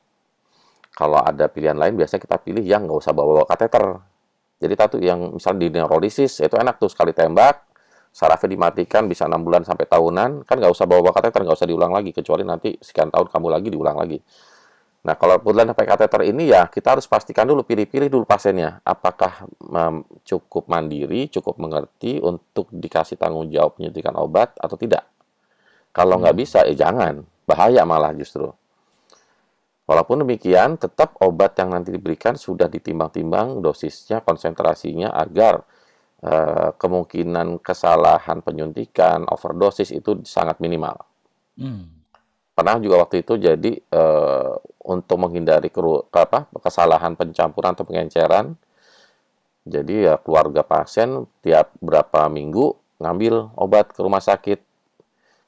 Kalau ada pilihan lain, biasanya kita pilih yang nggak usah bawa kateter. Jadi satu yang misalnya di neurolisis, itu enak tuh sekali tembak, sarafnya dimatikan bisa 6 bulan sampai tahunan, kan nggak usah bawa kateter, nggak usah diulang lagi, kecuali nanti sekian tahun kamu lagi diulang lagi. Nah, kalau kebetulan pakai kateter ini ya kita harus pastikan dulu, pilih-pilih dulu pasiennya. Apakah cukup mandiri, cukup mengerti untuk dikasih tanggung jawab penyuntikan obat atau tidak. Kalau nggak bisa, jangan. Bahaya malah justru. Walaupun demikian, tetap obat yang nanti diberikan sudah ditimbang-timbang dosisnya, konsentrasinya, agar kemungkinan kesalahan penyuntikan, overdosis itu sangat minimal. Pernah juga waktu itu jadi untuk menghindari kesalahan pencampuran atau pengenceran, jadi ya keluarga pasien tiap berapa minggu ngambil obat ke rumah sakit,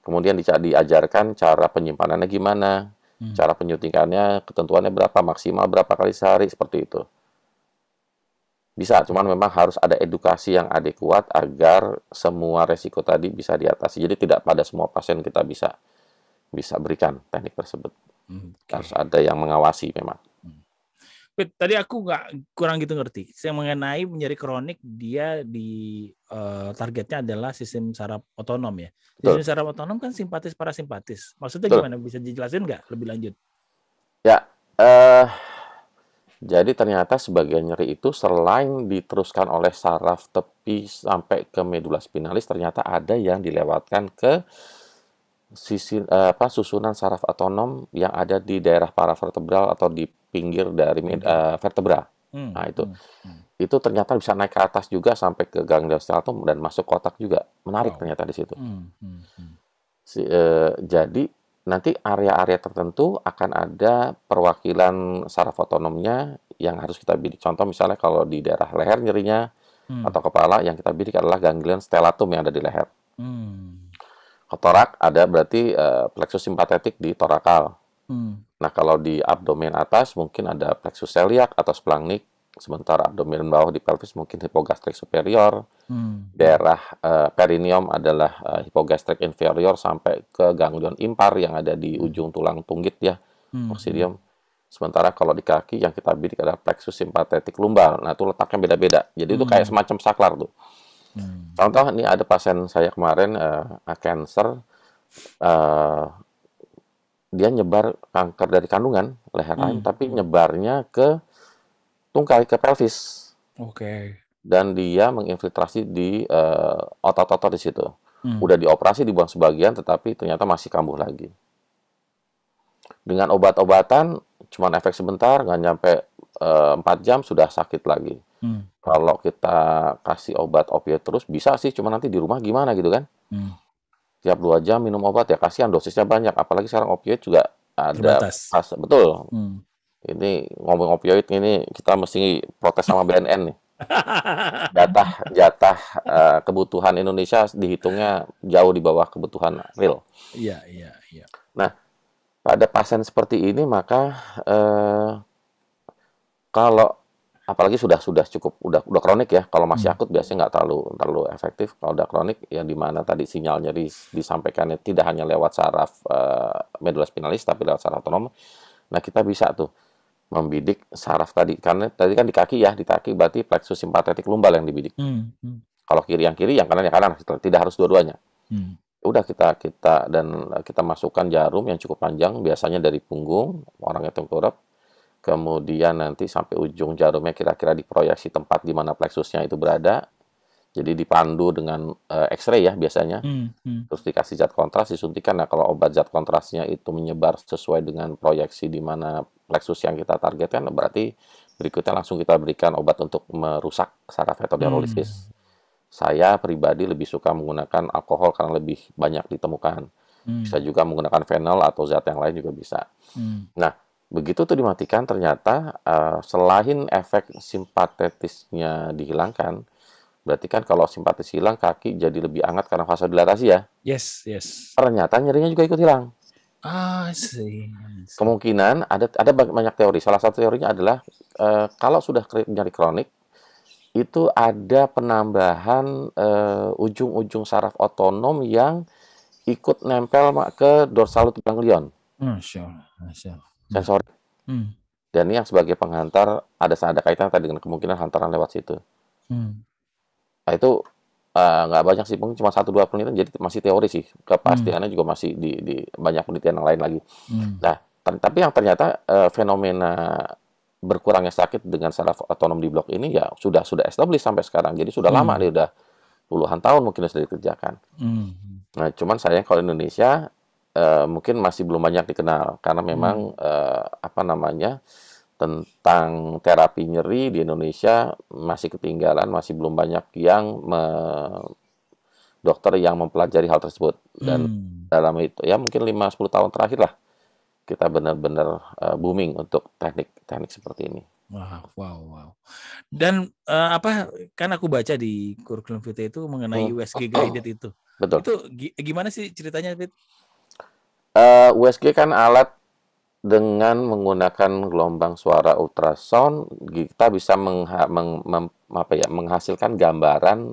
kemudian diajarkan cara penyimpanannya gimana, cara penyuntikannya, ketentuannya berapa, maksimal berapa kali sehari, seperti itu. Bisa, cuman memang harus ada edukasi yang adekuat agar semua resiko tadi bisa diatasi. Jadi tidak pada semua pasien kita bisa berikan teknik tersebut. Harus ada yang mengawasi memang. Tadi aku kurang gitu ngerti. Saya mengenai nyeri kronik, dia di targetnya adalah sistem saraf otonom ya. Sistem saraf otonom kan simpatis parasimpatis. Maksudnya gimana? Bisa dijelasin nggak lebih lanjut? Ya, jadi ternyata sebagian nyeri itu selain diteruskan oleh saraf tepi sampai ke medula spinalis, ternyata ada yang dilewatkan ke susunan saraf otonom yang ada di daerah paravertebral atau di pinggir dari vertebra. Nah, itu ternyata bisa naik ke atas juga sampai ke ganglion striatum dan masuk ke otak juga. Menarik ternyata di situ. Jadi nanti area-area tertentu akan ada perwakilan saraf otonomnya yang harus kita bidik. Contoh misalnya kalau di daerah leher nyerinya atau kepala, yang kita bidik adalah ganglion stellatum yang ada di leher. Torak ada berarti plexus simpatetik di torakal. Nah, kalau di abdomen atas mungkin ada plexus celiac atau splagnik, sementara abdomen bawah di pelvis mungkin hipogastrik superior. Daerah perineum adalah hipogastrik inferior sampai ke ganglion impar yang ada di ujung tulang tunggit ya, oksidium. Sementara kalau di kaki yang kita bidik adalah plexus simpatetik lumbar. Nah, itu letaknya beda-beda. Jadi itu kayak semacam saklar tuh. Contoh, ini ada pasien saya kemarin kanker, dia nyebar kanker dari kandungan leher rahim, tapi nyebarnya ke tungkai, ke pelvis. dan dia menginfiltrasi di otot-otot di situ. Hmm. Udah dioperasi, dibuang sebagian, tetapi ternyata masih kambuh lagi. Dengan obat-obatan, cuma efek sebentar, nggak nyampe 4 jam sudah sakit lagi. Hmm. Kalau kita kasih obat opioid terus, bisa sih, cuma nanti di rumah gimana gitu kan. Hmm. Tiap 2 jam minum obat, ya kasihan dosisnya banyak. Apalagi sekarang opioid juga ada Terbatas. betul. Hmm. Ini ngomong opioid ini kita mesti protes sama BNN nih. Jatah kebutuhan Indonesia dihitungnya jauh di bawah kebutuhan real. Iya. Nah, pada pasien seperti ini maka kalau apalagi sudah cukup udah kronik ya. Kalau masih akut biasanya nggak terlalu efektif. Kalau udah kronik ya di mana tadi sinyalnya disampaikannya tidak hanya lewat saraf medula spinalis tapi lewat saraf otonom. Nah, kita bisa tuh membidik saraf tadi, karena tadi kan di kaki berarti plexus simpatetik lumbal yang dibidik. Kalau yang kiri, yang kanan, tidak harus dua-duanya. Udah kita masukkan jarum yang cukup panjang, biasanya dari punggung, orangnya tengkurap, kemudian nanti sampai ujung jarumnya kira-kira diproyeksi tempat di mana plexusnya itu berada. Jadi dipandu dengan X-ray ya biasanya, terus dikasih zat kontras, disuntikan. Nah, kalau obat zat kontrasnya itu menyebar sesuai dengan proyeksi di mana plexus yang kita targetkan, berarti berikutnya langsung kita berikan obat untuk merusak saraf hydrodendrolisis. Saya pribadi lebih suka menggunakan alkohol karena lebih banyak ditemukan. Bisa juga menggunakan fenol atau zat yang lain juga bisa. Nah, begitu tuh dimatikan, ternyata selain efek simpatetisnya dihilangkan, berarti kan kalau simpatis hilang, kaki jadi lebih hangat karena vasodilatasi ya. Yes. Ternyata nyerinya juga ikut hilang. See. Kemungkinan ada banyak teori. Salah satu teorinya adalah kalau sudah nyeri kronik, itu ada penambahan ujung-ujung saraf otonom yang ikut nempel ke dorsal ganglion. Masya Allah. Sensori. Dan ini yang sebagai penghantar, ada kaitan tadi dengan kemungkinan hantaran lewat situ. Nah, itu nggak banyak sih, mungkin cuma 1-2 penelitian, jadi masih teori sih. Kepastiannya juga masih di banyak penelitian yang lain lagi. Nah, tapi yang ternyata fenomena berkurangnya sakit dengan saraf otonom di blok ini ya sudah established sampai sekarang. Jadi sudah lama nih, udah puluhan tahun mungkin sudah dikerjakan. Nah, cuman sayang kalau Indonesia mungkin masih belum banyak dikenal karena memang tentang terapi nyeri di Indonesia masih ketinggalan, masih belum banyak yang dokter yang mempelajari hal tersebut. Dan dalam itu ya mungkin 5-10 tahun terakhir lah kita benar-benar booming untuk teknik seperti ini. Wow. Dan kan aku baca di kurikulum VT itu mengenai USG guided itu. Betul. Itu gimana sih ceritanya, Fit? USG kan alat dengan menggunakan gelombang suara ultrasound, kita bisa menghasilkan gambaran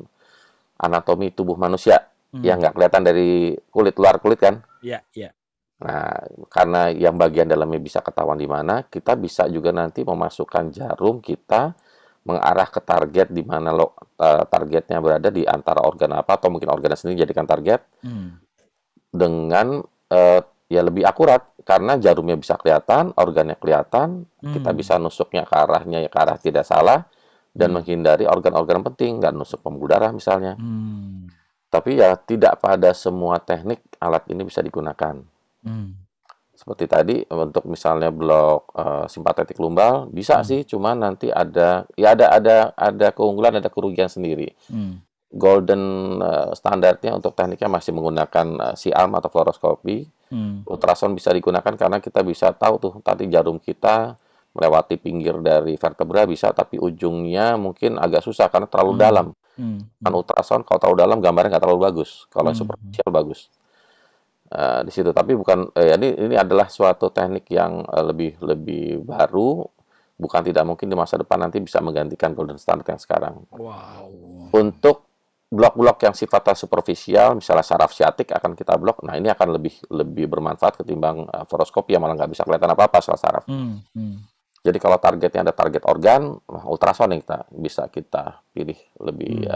anatomi tubuh manusia yang nggak kelihatan dari luar kulit kan? Iya. Nah, karena yang bagian dalamnya bisa ketahuan di mana, kita bisa juga nanti memasukkan jarum kita mengarah ke target di mana targetnya berada di antara organ apa, atau mungkin organ sendiri jadikan target dengan ya lebih akurat karena jarumnya bisa kelihatan, organnya kelihatan, kita bisa nusuknya ke arahnya ke arah tidak salah dan menghindari organ-organ penting, nggak nusuk pembuluh darah misalnya. Tapi ya tidak pada semua teknik alat ini bisa digunakan. Seperti tadi untuk misalnya blok simpatetik lumbal bisa sih, cuma nanti ada keunggulan, ada kerugian sendiri. Golden standarnya untuk tekniknya masih menggunakan siam atau fluoroskopi. Ultrasound bisa digunakan karena kita bisa tahu tuh tadi jarum kita melewati pinggir dari vertebra bisa, tapi ujungnya mungkin agak susah karena terlalu dalam. Kan ultrasound kalau terlalu dalam gambarnya nggak terlalu bagus. Kalau superficial bagus. Di situ, tapi bukan ini adalah suatu teknik yang lebih baru, bukan tidak mungkin di masa depan nanti bisa menggantikan golden standard yang sekarang. Wow. Untuk blok-blok yang sifatnya superficial, misalnya saraf siatik akan kita blok. Nah, ini akan lebih bermanfaat ketimbang fluoroskopi yang malah nggak bisa kelihatan apa-apa sel saraf. Jadi kalau targetnya ada target organ, ultrasound yang bisa kita pilih lebih.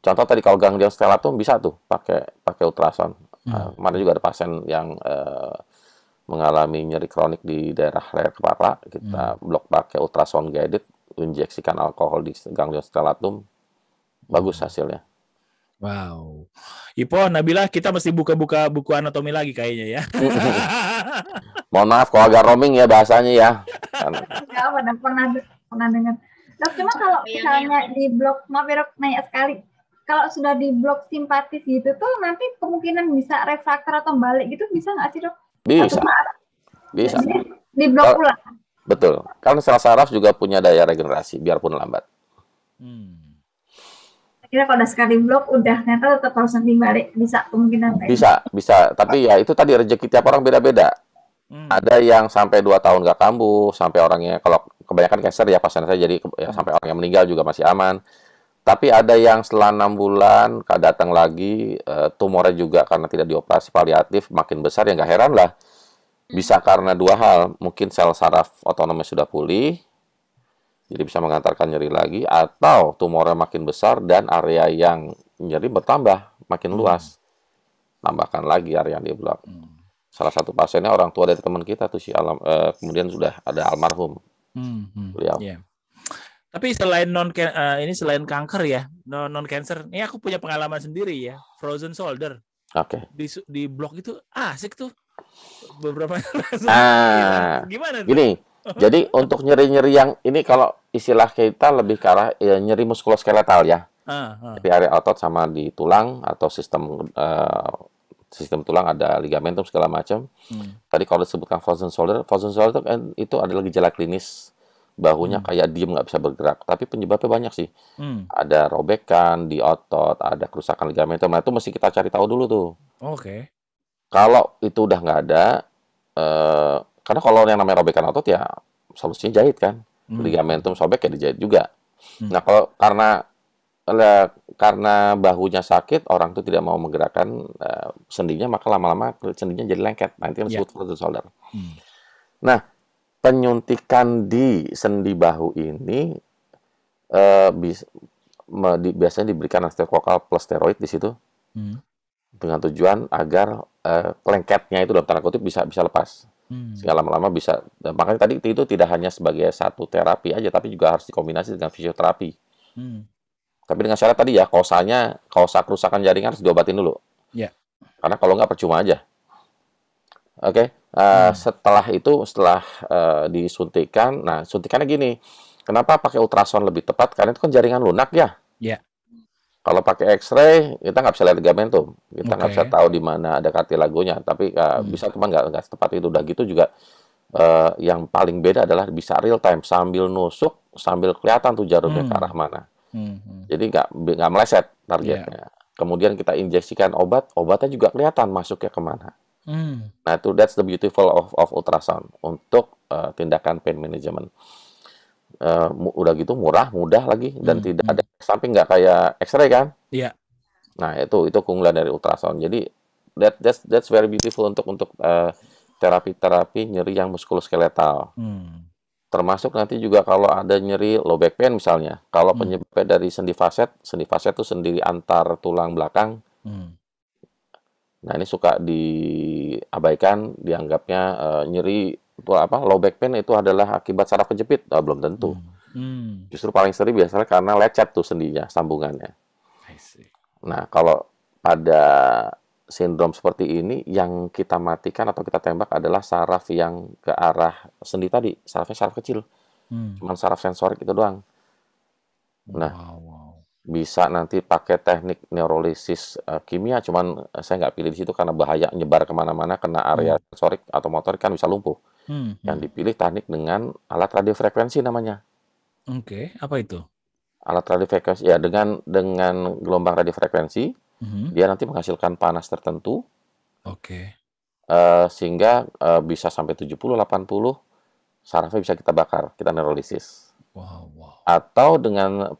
Contoh tadi kalau ganglion stellate bisa tuh pakai ultrasound. Kemarin juga ada pasien yang mengalami nyeri kronik di daerah leher kepala, kita blok pakai ultrasound guided, injeksikan alkohol di ganglion striatum, bagus hasilnya. Wow. Ipo, Nabila, kita mesti buka-buka buku anatomi lagi kayaknya ya. Mohon maaf kalau agak roaming ya bahasanya ya. Ya, pernah dengar. Dok, cuma kalau misalnya di blok, maaf ya dok, nanya sekali. Kalau sudah di blok simpatis gitu tuh nanti kemungkinan bisa refraktor atau balik gitu bisa nggak sih dok? Bisa. Bisa. Di blok ulang. Betul. Karena sel saraf juga punya daya regenerasi biarpun lambat. Kira kalau udah sekali blok udah ternyata tetap harus nanti balik, bisa kemungkinan bisa, tapi ya itu tadi rezeki tiap orang beda-beda. Ada yang sampai 2 tahun nggak kambuh, sampai orangnya kalau kebanyakan cancer ya pasien saya jadi ya, sampai orang yang meninggal juga masih aman. Tapi ada yang setelah 6 bulan datang lagi, tumornya juga karena tidak dioperasi paliatif makin besar, ya nggak heran lah. Bisa karena 2 hal, mungkin sel saraf otonomnya sudah pulih, jadi bisa mengantarkan nyeri lagi, atau tumornya makin besar dan area yang nyeri bertambah, makin luas. Tambahkan lagi area yang diblok. Salah satu pasiennya orang tua dari teman kita tuh kemudian sudah ada almarhum. Beliau. Yeah. Tapi selain ini selain kanker ya, non cancer, ini aku punya pengalaman sendiri ya, frozen shoulder. Oke. Di blok itu asik tuh. Beberapa gimana tuh? Gini. Jadi untuk nyeri-nyeri yang ini kalau istilah kita lebih ke arah ya, nyeri muskuloskeletal ya. Di area otot sama di tulang atau sistem tulang ada ligamentum segala macam. Tadi kalau disebutkan frozen shoulder itu adalah gejala klinis bahunya kayak diem nggak bisa bergerak. Tapi penyebabnya banyak sih. Ada robekan di otot, ada kerusakan ligamentum. Nah itu mesti kita cari tahu dulu tuh. Oke. Kalau itu udah nggak ada, karena kalau yang namanya robekan otot ya solusinya jahit kan, ligamentum sobek ya dijahit juga. Nah kalau karena bahunya sakit, orang itu tidak mau menggerakkan sendinya, maka lama-lama sendinya jadi lengket. Nah itu yang disebut frozen shoulder. Nah penyuntikan di sendi bahu ini biasanya diberikan anestesiolokal plus steroid di situ dengan tujuan agar lengketnya itu dalam tanda kutip bisa lepas. Sehingga lama-lama bisa. Makanya tadi itu tidak hanya sebagai satu terapi aja, tapi juga harus dikombinasi dengan fisioterapi. Tapi dengan syarat tadi ya, kausa kerusakan jaringan harus diobatin dulu. Yeah. Karena kalau nggak percuma aja. Oke. Setelah disuntikan, nah suntikannya gini. Kenapa pakai ultrasound lebih tepat? Karena itu kan jaringan lunak ya. Yeah. Kalau pakai X-ray, kita nggak bisa lihat ligamentum. Kita nggak bisa tahu di mana ada kartilagonya. Tapi bisa, cuma nggak setepat itu. Udah gitu juga, yang paling beda adalah bisa real time. Sambil nusuk, sambil kelihatan tuh jarumnya ke arah mana. Jadi nggak meleset targetnya. Kemudian kita injeksikan obatnya juga kelihatan masuknya kemana. Nah itu that's the beautiful of ultrasound untuk tindakan pain management. Udah gitu murah, mudah lagi, dan tidak ada samping, nggak kayak X-ray kan? Iya. Nah itu keunggulan dari ultrasound. Jadi that's very beautiful untuk terapi nyeri yang muskuloskeletal. Termasuk nanti juga kalau ada nyeri low back pain misalnya. Kalau penyebabnya dari sendi faset itu sendi antar tulang belakang. Nah ini suka diabaikan, dianggapnya nyeri low back pain itu adalah akibat saraf kejepit. Belum tentu. Justru paling sering biasanya karena lecet tuh sendinya, sambungannya. Nah kalau pada sindrom seperti ini, yang kita matikan atau kita tembak adalah saraf yang ke arah sendi tadi. Sarafnya saraf kecil. Cuman saraf sensorik itu doang. Nah, bisa nanti pakai teknik neurolisis kimia, cuman saya nggak pilih di situ karena bahaya, nyebar kemana-mana, kena area sensorik atau motorik kan bisa lumpuh. Yang dipilih teknik dengan alat radiofrekuensi namanya. Oke, apa itu? Alat radiofrekuensi ya, dengan gelombang radiofrekuensi, dia nanti menghasilkan panas tertentu. Oke. Sehingga bisa sampai 70-80 sarafnya bisa kita bakar, kita neurolisis. Wow. Atau dengan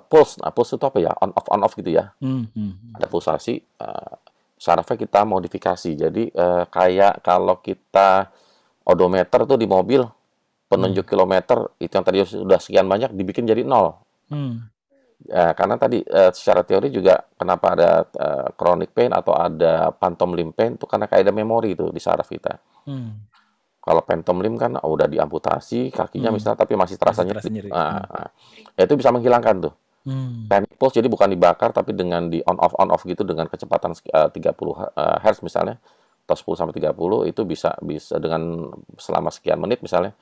pulse. Nah, pulse itu apa ya? On off gitu ya. Ada pulsasi, sarafnya kita modifikasi. Jadi kayak kalau kita odometer tuh di mobil, penunjuk kilometer itu yang tadi sudah sekian banyak dibikin jadi 0. Ya, karena tadi secara teori juga kenapa ada chronic pain atau ada phantom limb pain itu karena kayak ada memori itu di saraf kita. Kalau phantom limb kan udah diamputasi kakinya Hmm. misalnya, tapi masih terasa Masih terasa nyeri. nyeri. Itu bisa menghilangkan tuh. Hmm. Panic pulse jadi bukan dibakar, tapi dengan di on off gitu dengan kecepatan 30 Hz misalnya, atau 10 sampai 30 itu bisa dengan selama sekian menit misalnya,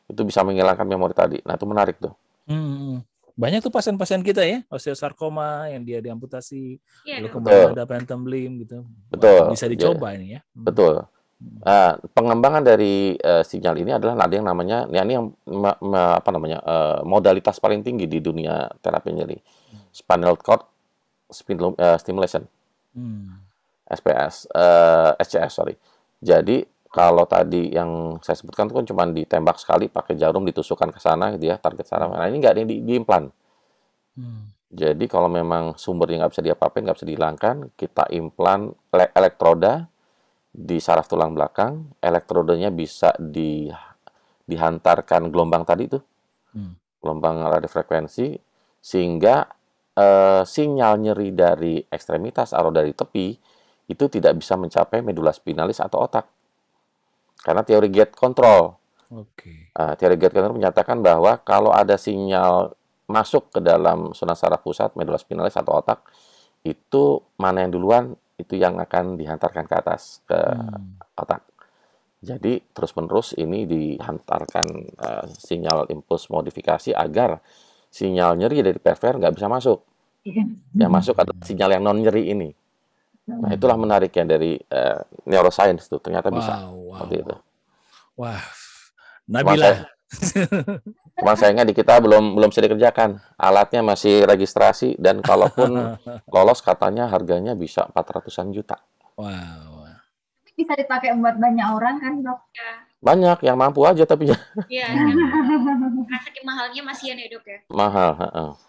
itu bisa menghilangkan memori tadi. Nah itu menarik tuh. Hmm. Banyak tuh pasien-pasien kita ya, osteosarkoma yang dia diamputasi, Iya lalu dok. kembali Betul, ada phantom limb gitu. Wah, betul, bisa dicoba ini ya. betul. Pengembangan dari sinyal ini adalah ada yang namanya, ya ini yang apa namanya modalitas paling tinggi di dunia terapi nyeri, spinal cord stimulation, Hmm. SPS, SCS sorry. Jadi kalau tadi yang saya sebutkan itu kan cuma ditembak sekali pakai jarum ditusukkan ke sana gitu ya, target saraf. Nah ini nggak ada yang diimplan. Hmm. Jadi kalau memang sumbernya nggak bisa diapa-apain, nggak bisa dihilangkan, kita implan elektroda di saraf tulang belakang, elektrodenya bisa dihantarkan gelombang tadi tuh, Hmm. gelombang radiofrekuensi, sehingga sinyal nyeri dari ekstremitas atau dari tepi itu tidak bisa mencapai medula spinalis atau otak. Karena teori gate control, Oke. teori gate control menyatakan bahwa kalau ada sinyal masuk ke dalam zona saraf pusat, medula spinalis atau otak, itu mana yang duluan, itu yang akan dihantarkan ke atas, ke otak. Jadi terus-menerus ini dihantarkan sinyal impuls modifikasi agar sinyal nyeri dari perfer nggak bisa masuk. Yang masuk adalah sinyal yang non nyeri ini. Nah itulah menariknya dari neuroscience tuh, ternyata bisa seperti itu. Wah, Cuman Nabila. sayangnya di kita belum bisa dikerjakan. Alatnya masih registrasi dan kalaupun lolos katanya harganya bisa 400-an juta. Wow. Bisa dipakai buat banyak orang kan dok? Ya. Banyak yang mampu aja tapi Iya. Karena saking mahalnya masih ya dok ya. mahal.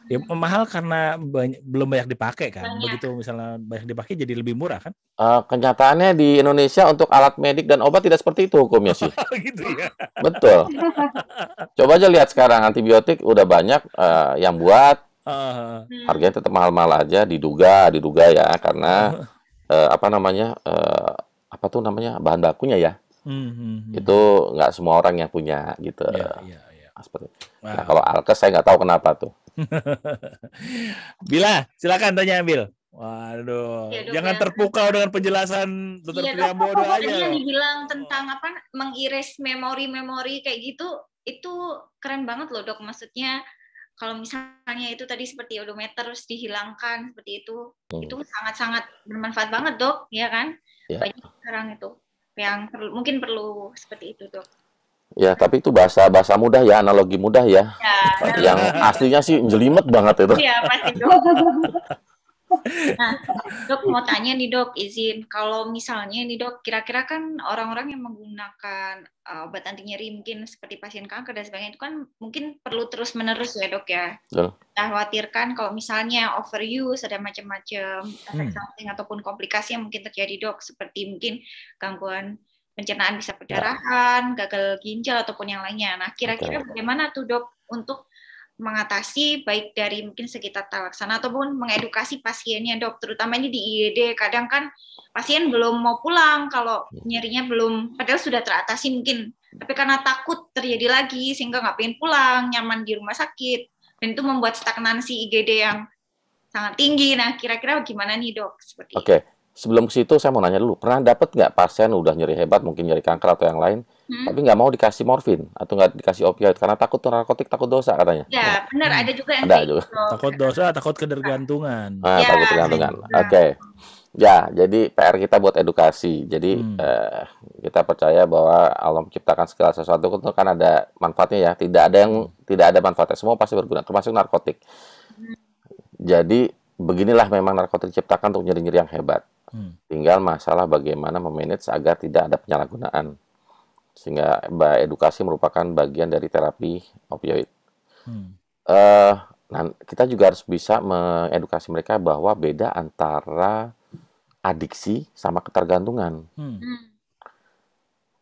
Ya, mahal karena belum banyak dipakai kan. Banyak. Begitu misalnya banyak dipakai jadi lebih murah kan? Kenyataannya di Indonesia untuk alat medik dan obat tidak seperti itu hukumnya sih. Gitu ya. Betul. Coba aja lihat sekarang antibiotik udah banyak yang buat, harganya tetap mahal-mahal aja, diduga ya karena apa namanya bahan bakunya ya. Itu nggak semua orang yang punya gitu. Iya. Seperti. Nah kalau Alkes saya nggak tahu kenapa tuh. Bila, silakan tanya Bil. Waduh, Ya, dok, jangan ya. terpukau dengan penjelasan Dr. Priambodo aja. Tadi yang loh. dibilang tentang mengiris memori-memori kayak gitu, itu keren banget loh dok. Maksudnya kalau misalnya itu tadi seperti odometer terus dihilangkan seperti itu sangat-sangat bermanfaat banget dok, ya kan? Ya. Banyak sekarang itu yang mungkin perlu seperti itu dok. Ya, tapi itu bahasa mudah ya, analogi mudah ya. Yang aslinya sih jelimet banget itu. Iya, pasti dok. Nah, dok mau tanya nih dok, izin kalau misalnya nih dok, kira-kira kan orang-orang yang menggunakan obat anti nyeri mungkin seperti pasien kanker dan sebagainya itu kan mungkin perlu terus-menerus ya dok ya. Kita khawatirkan kalau misalnya overuse ada macam-macam efek samping ataupun komplikasi yang mungkin terjadi dok, seperti mungkin gangguan pencernaan bisa perdarahan, gagal ginjal ataupun yang lainnya. Nah, kira-kira bagaimana tuh dok untuk mengatasi baik dari mungkin segi tata laksana ataupun mengedukasi pasiennya dok, terutama ini di IGD kadang kan pasien belum mau pulang kalau nyerinya belum, padahal sudah teratasi mungkin, tapi karena takut terjadi lagi sehingga nggak pengen pulang, nyaman di rumah sakit, dan itu membuat stagnansi IGD yang sangat tinggi. Nah kira-kira gimana nih dok? Seperti Sebelum ke situ saya mau nanya dulu, pernah dapat nggak pasien udah nyeri hebat, mungkin nyeri kanker atau yang lain, tapi nggak mau dikasih morfin atau nggak dikasih opioid karena takut narkotik, takut dosa katanya? Ya benar, ada juga yang ada juga. Takut dosa, takut ketergantungan. Takut ketergantungan. Ya, jadi PR kita buat edukasi. Jadi kita percaya bahwa Allah menciptakan segala sesuatu itu kan ada manfaatnya ya. Tidak ada manfaatnya, semua pasti berguna, termasuk narkotik. Jadi beginilah memang narkotik diciptakan untuk nyeri-nyeri yang hebat. Tinggal masalah bagaimana memanage agar tidak ada penyalahgunaan. Sehingga edukasi merupakan bagian dari terapi opioid. Nah, kita juga harus bisa mengedukasi mereka bahwa beda antara adiksi sama ketergantungan.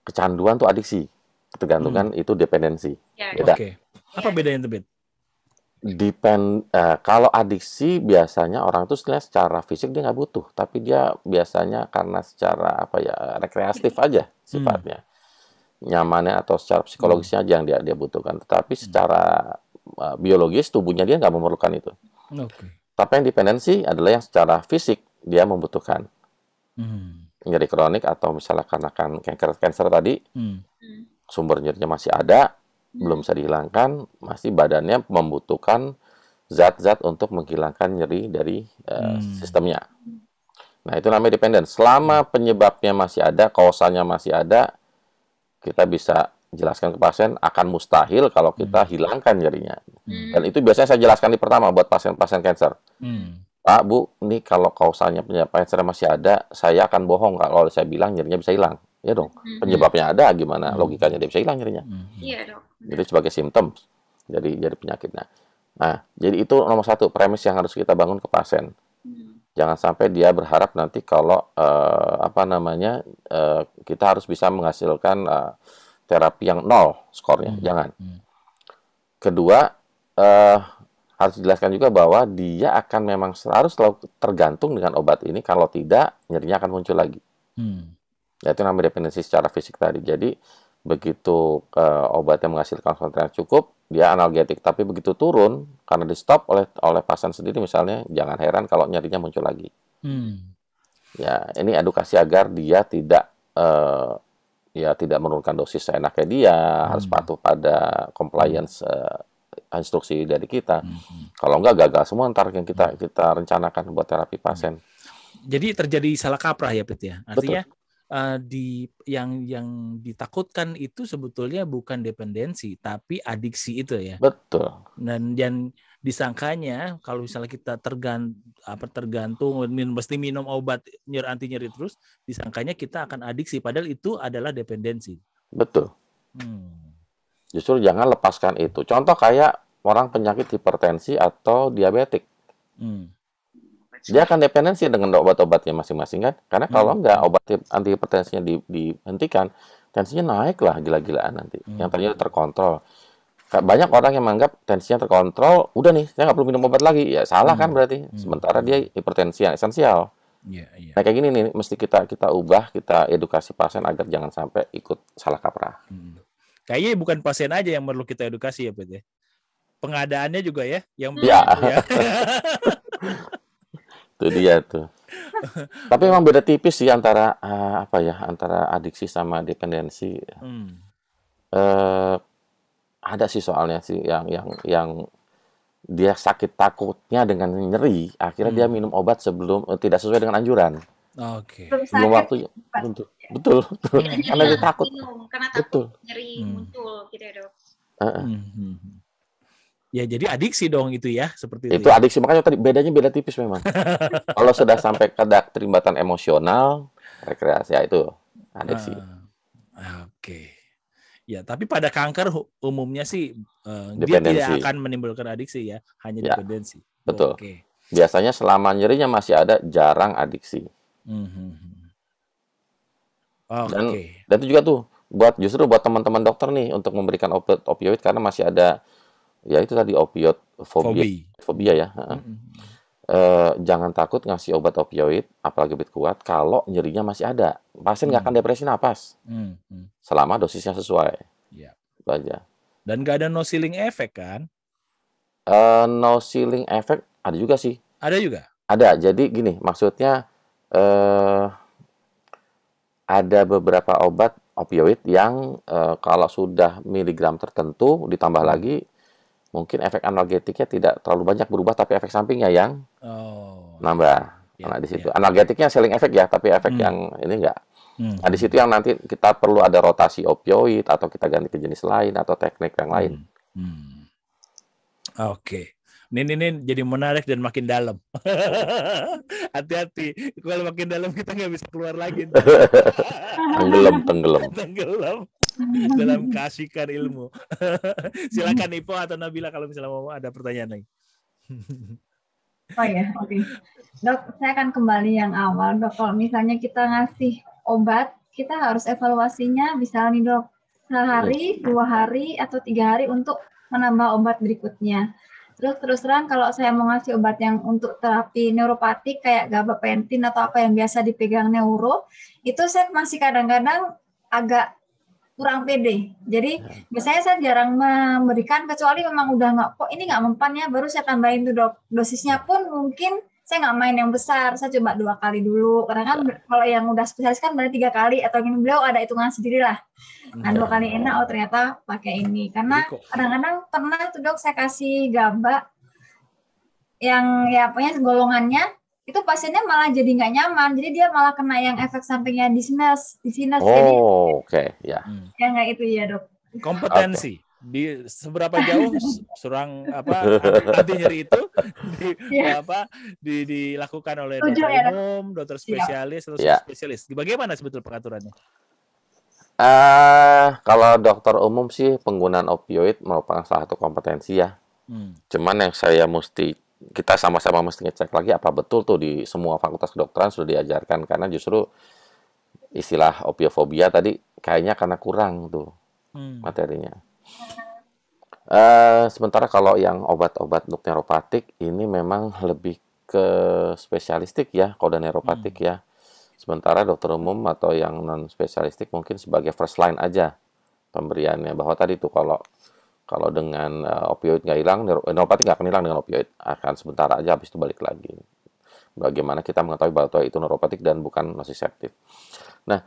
Kecanduan itu adiksi, ketergantungan itu dependensi. Beda. Apa bedanya itu, Bet? Kalau adiksi biasanya orang itu secara fisik dia nggak butuh, tapi dia biasanya karena secara rekreatif aja sifatnya. nyamannya atau secara psikologisnya aja yang dia butuhkan. Tetapi secara biologis tubuhnya dia nggak memerlukan itu. Oke. Tapi yang dependensi adalah yang secara fisik dia membutuhkan. Nyeri kronik atau misalnya karena cancer tadi, sumber nyerinya masih ada, belum bisa dihilangkan, masih badannya membutuhkan zat-zat untuk menghilangkan nyeri dari sistemnya. Nah, itu namanya dependen. Selama penyebabnya masih ada, kausalnya masih ada, kita bisa jelaskan ke pasien akan mustahil kalau kita hilangkan nyerinya. Dan itu biasanya saya jelaskan di pertama buat pasien-pasien cancer. Pak, Bu, ini kalau kausalnya penyebab cancer masih ada, saya akan bohong kalau saya bilang nyerinya bisa hilang. Ya dong, penyebabnya ada, gimana logikanya dia bisa hilang nyerinya? Iya dok. Jadi sebagai simptom, jadi penyakit. Nah, jadi itu nomor satu premis yang harus kita bangun ke pasien. Jangan sampai dia berharap nanti kalau kita harus bisa menghasilkan terapi yang 0 skornya. Jangan. Kedua, harus dijelaskan juga bahwa dia akan memang harus selalu tergantung dengan obat ini. Kalau tidak, nyerinya akan muncul lagi. Itu namanya dependensi secara fisik tadi. Jadi begitu obatnya menghasilkan konsentrasi yang cukup, dia analgetik. Tapi begitu turun, karena di stop oleh pasien sendiri misalnya, jangan heran kalau nyerinya muncul lagi. Ya, ini edukasi agar dia tidak menurunkan dosis seenaknya dia, harus patuh pada compliance instruksi dari kita. Kalau enggak, gagal semua ntar yang kita rencanakan buat terapi pasien. Jadi terjadi salah kaprah ya, Pit ya. Artinya Betul. Yang ditakutkan itu sebetulnya bukan dependensi, tapi adiksi itu ya. Betul. Dan disangkanya kalau misalnya kita tergantung mesti minum obat anti nyeri terus, disangkanya kita akan adiksi, padahal itu adalah dependensi. Betul. Justru jangan lepaskan itu. Contoh kayak orang penyakit hipertensi atau diabetik. Dia akan dependensi dengan obat-obatnya masing-masing kan? Karena kalau enggak obat anti hipertensinya dihentikan, tensinya naik lah gila-gilaan nanti. Yang tadinya terkontrol. Banyak orang yang menganggap tensinya terkontrol, udah nih, saya nggak perlu minum obat lagi. Ya salah kan berarti. Sementara dia hipertensi yang esensial. Nah kayak gini nih, mesti kita ubah, kita edukasi pasien agar jangan sampai ikut salah kaprah. Kayaknya bukan pasien aja yang perlu kita edukasi ya, Pet ya. Pengadaannya juga ya, yang ya. Itu dia tuh. Tapi memang beda tipis sih antara antara adiksi sama dependensi. Ada sih soalnya sih yang dia sakit takutnya dengan nyeri, akhirnya dia minum obat sebelum tidak sesuai dengan anjuran. Oke. Belum waktunya. Betul. Karena dia takut. Karena takut nyeri muncul gitu ya, Dok. Ya jadi adiksi dong itu ya, seperti itu. Itu adiksi, makanya tadi bedanya beda tipis memang. Kalau sudah sampai ke keterlibatan emosional, rekreasi ya itu adiksi. Oke. Ya, tapi pada kanker umumnya sih dia tidak akan menimbulkan adiksi ya, hanya dependensi. Betul. Oke. Biasanya selama nyerinya masih ada, jarang adiksi. Dan itu juga tuh justru buat teman-teman dokter nih untuk memberikan obat opioid karena masih ada ya itu tadi opioid fobia ya. Jangan takut ngasih obat opioid, apalagi obat kuat kalau nyerinya masih ada. Pasien nggak akan depresi napas selama dosisnya sesuai. Itu aja. Dan nggak ada no ceiling effect kan? No ceiling effect ada juga sih. Ada juga? Ada. Jadi gini, maksudnya ada beberapa obat opioid yang kalau sudah miligram tertentu ditambah lagi, mungkin efek analgetiknya tidak terlalu banyak berubah, tapi efek sampingnya yang nambah. Nah, di situ analgetiknya ceiling effect ya, tapi efek yang ini enggak. Nah, di situ yang nanti kita perlu ada rotasi opioid atau kita ganti ke jenis lain atau teknik yang lain. Oke. Ini jadi menarik dan makin dalam. Hati-hati, kalau makin dalam kita nggak bisa keluar lagi. Tenggelam dalam kasihkan ilmu. Silakan Ipo atau Nabila kalau misalnya mau ada pertanyaan lagi. Oh ya, oke. Dok, saya akan kembali yang awal. Dok, kalau misalnya kita ngasih obat, kita harus evaluasinya misalnya nih Dok, sehari, 2 hari, atau 3 hari untuk menambah obat berikutnya. Terus terang kalau saya mau ngasih obat yang untuk terapi neuropatik kayak gabapentin atau apa yang biasa dipegang neuro, itu saya masih kadang-kadang agak kurang pede. Jadi biasanya saya jarang memberikan kecuali memang udah nggak, kok ini nggak mempan ya, baru saya tambahin tuh dok. Dosisnya pun mungkin saya nggak main yang besar, saya coba 2 kali dulu. Karena kan kalau yang udah spesialis kan berarti 3 kali, atau ini beliau ada hitungan sendiri lah. Nah 2 kali enak, oh ternyata pakai ini. Karena kadang-kadang pernah tuh dok saya kasih GABA yang ya pokoknya golongannya, itu pasiennya malah jadi nggak nyaman, jadi dia malah kena yang efek sampingnya di sinus. Jadi ya nggak itu ya dok. Kompetensi di seberapa jauh serang anti nyeri itu dilakukan oleh dokter umum, dokter spesialis atau spesialis. Bagaimana sebetulnya pengaturannya? Kalau dokter umum sih penggunaan opioid merupakan salah satu kompetensi ya. Cuman yang kita sama-sama mesti ngecek lagi apa betul tuh di semua fakultas kedokteran sudah diajarkan, karena justru istilah opiofobia tadi kayaknya karena kurang tuh materinya. Sementara kalau yang obat-obat untuk neuropatik ini memang lebih ke spesialistik ya, kalau udah neuropatik ya. Sementara dokter umum atau yang non spesialistik mungkin sebagai first line aja pemberiannya, bahwa tadi tuh kalau dengan opioid nggak hilang, neuropatik nggak akan hilang dengan opioid, akan sebentar aja, habis itu balik lagi. Bagaimana kita mengetahui bahwa itu neuropatik dan bukan nociceptive. Nah,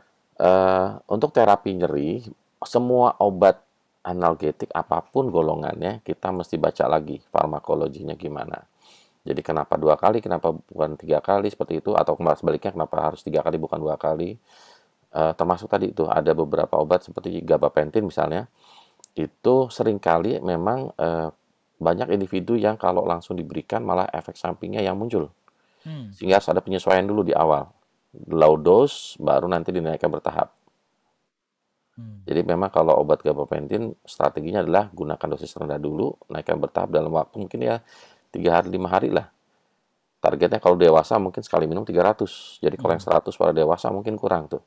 untuk terapi nyeri, semua obat analgetik apapun golongannya, kita mesti baca lagi farmakologinya gimana. Jadi kenapa 2 kali, kenapa bukan 3 kali seperti itu, atau sebaliknya kenapa harus 3 kali bukan 2 kali. Termasuk tadi itu ada beberapa obat seperti gabapentin misalnya, itu seringkali memang banyak individu yang kalau langsung diberikan malah efek sampingnya yang muncul. Sehingga harus ada penyesuaian dulu di awal. Low dose, baru nanti dinaikkan bertahap. Jadi memang kalau obat gabapentin, strateginya adalah gunakan dosis rendah dulu, naikkan bertahap dalam waktu mungkin ya 3 hari, 5 hari lah. Targetnya kalau dewasa mungkin sekali minum 300. Jadi kalau yang 100 pada dewasa mungkin kurang tuh.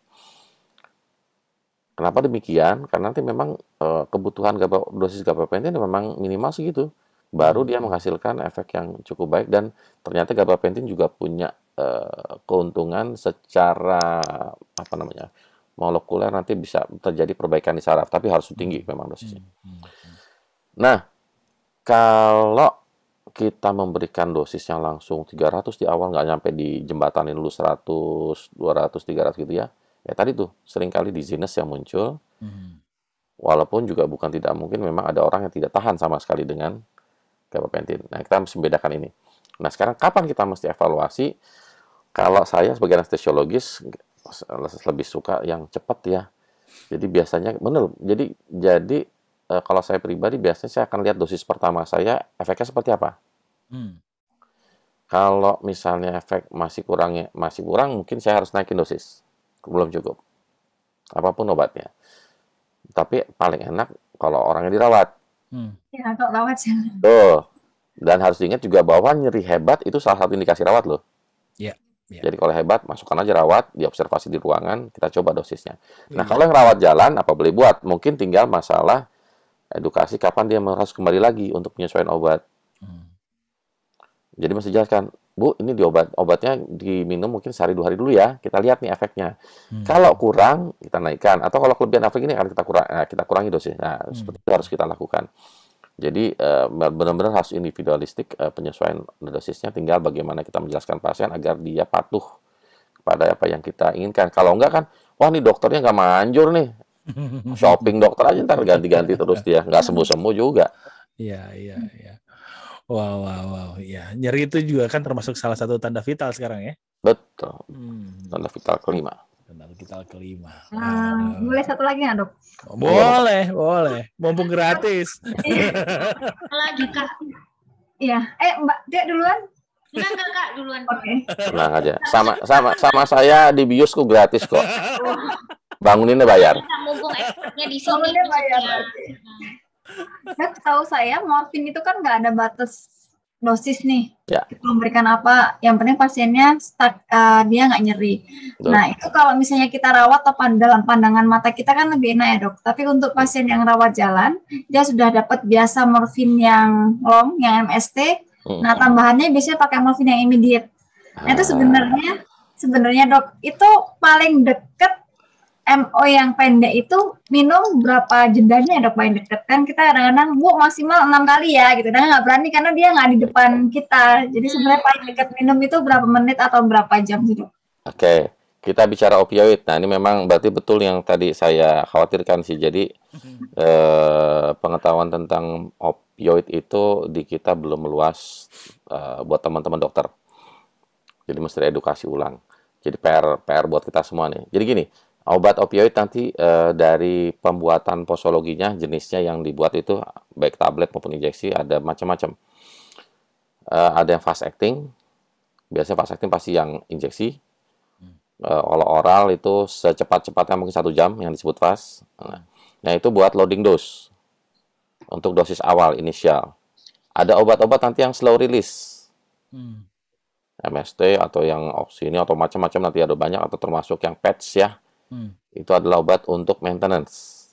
Kenapa demikian? Karena nanti memang kebutuhan dosis gabapentin memang minimal segitu. Baru dia menghasilkan efek yang cukup baik, dan ternyata gabapentin juga punya keuntungan secara molekuler, nanti bisa terjadi perbaikan di saraf, tapi harus tinggi memang dosisnya. Nah, kalau kita memberikan dosis yang langsung 300 di awal, nggak nyampe di jembatanin dulu 100, 200, 300 gitu ya. Ya tadi tuh, seringkali dizziness yang muncul. Walaupun juga bukan tidak mungkin memang ada orang yang tidak tahan sama sekali dengan gabapentin. Nah, kita mesti membedakan ini. Nah, sekarang kapan kita mesti evaluasi? Kalau saya sebagai anestesiologis lebih suka yang cepat ya. Jadi biasanya benar. Jadi kalau saya pribadi biasanya saya akan lihat dosis pertama saya efeknya seperti apa. Kalau misalnya efek masih kurang, mungkin saya harus naikin dosis. Belum cukup. Apapun obatnya. Tapi paling enak kalau orangnya dirawat. Ya, kalau rawat sih. Tuh. Dan harus diingat juga bahwa nyeri hebat itu salah satu indikasi rawat loh. Iya. Jadi kalau hebat, masukkan aja rawat, diobservasi di ruangan, kita coba dosisnya. Nah, kalau yang rawat jalan, apa boleh buat? Mungkin tinggal masalah edukasi kapan dia harus kembali lagi untuk penyesuaian obat. Jadi mesti jelaskan, Bu, ini obatnya diminum mungkin sehari 2 hari dulu ya, kita lihat nih efeknya. Kalau kurang, kita naikkan. Atau kalau kelebihan efek ini akan kita kurangi dosisnya. Nah, seperti itu harus kita lakukan. Jadi benar-benar harus individualistik penyesuaian dosisnya, tinggal bagaimana kita menjelaskan pasien agar dia patuh kepada apa yang kita inginkan. Kalau enggak kan, wah nih dokternya nggak manjur nih, shopping dokter aja ntar ganti-ganti terus dia, nggak sembuh-sembuh juga. Iya. Wow. Ya, nyeri itu juga kan termasuk salah satu tanda vital sekarang ya. Betul. Tanda vital kelima. Boleh satu lagi nggak dok? Boleh. Mumpung gratis. Lagi Kak. Iya. Mbak Dia duluan. Enggak Kak, duluan. Oke. Tenang aja. Sama saya di biusku gratis kok. Banguninnya bayar. Mumpung expertnya di sini. Banguninnya bayar. Nah, tahu saya morfin itu kan nggak ada batas dosis nih. Ya. Kita memberikan apa, yang penting pasiennya dia nggak nyeri. Betul. Nah, itu kalau misalnya kita rawat atau dalam pandangan mata kita kan lebih enak ya dok. Tapi untuk pasien yang rawat jalan, dia sudah dapat biasa morfin yang long, yang MST. Nah, tambahannya biasanya pakai morfin yang immediate. Nah, itu sebenarnya dok, itu paling dekat MO yang pendek itu minum berapa jedanya ya dok paling deket? Kan kita kadang-kadang Bu maksimal 6 kali ya gitu, dan nggak berani karena dia nggak di depan kita. Jadi sebenarnya paling dekat minum itu berapa menit atau berapa jam sih dok? Oke, kita bicara opioid. Nah, ini memang berarti betul yang tadi saya khawatirkan sih. Jadi pengetahuan tentang opioid itu di kita belum luas buat teman-teman dokter. Jadi mesti edukasi ulang. Jadi PR buat kita semua nih. Jadi gini, obat opioid nanti dari pembuatan posologinya, jenisnya yang dibuat itu baik tablet maupun injeksi ada macam-macam. Ada yang fast acting, biasanya fast acting pasti yang injeksi. Oral itu secepat-cepatnya mungkin 1 jam yang disebut fast. Nah itu buat loading dose untuk dosis awal inisial. Ada obat-obat nanti yang slow release. MST atau yang oksini atau macam-macam nanti ada banyak, atau termasuk yang patch ya. Itu adalah obat untuk maintenance.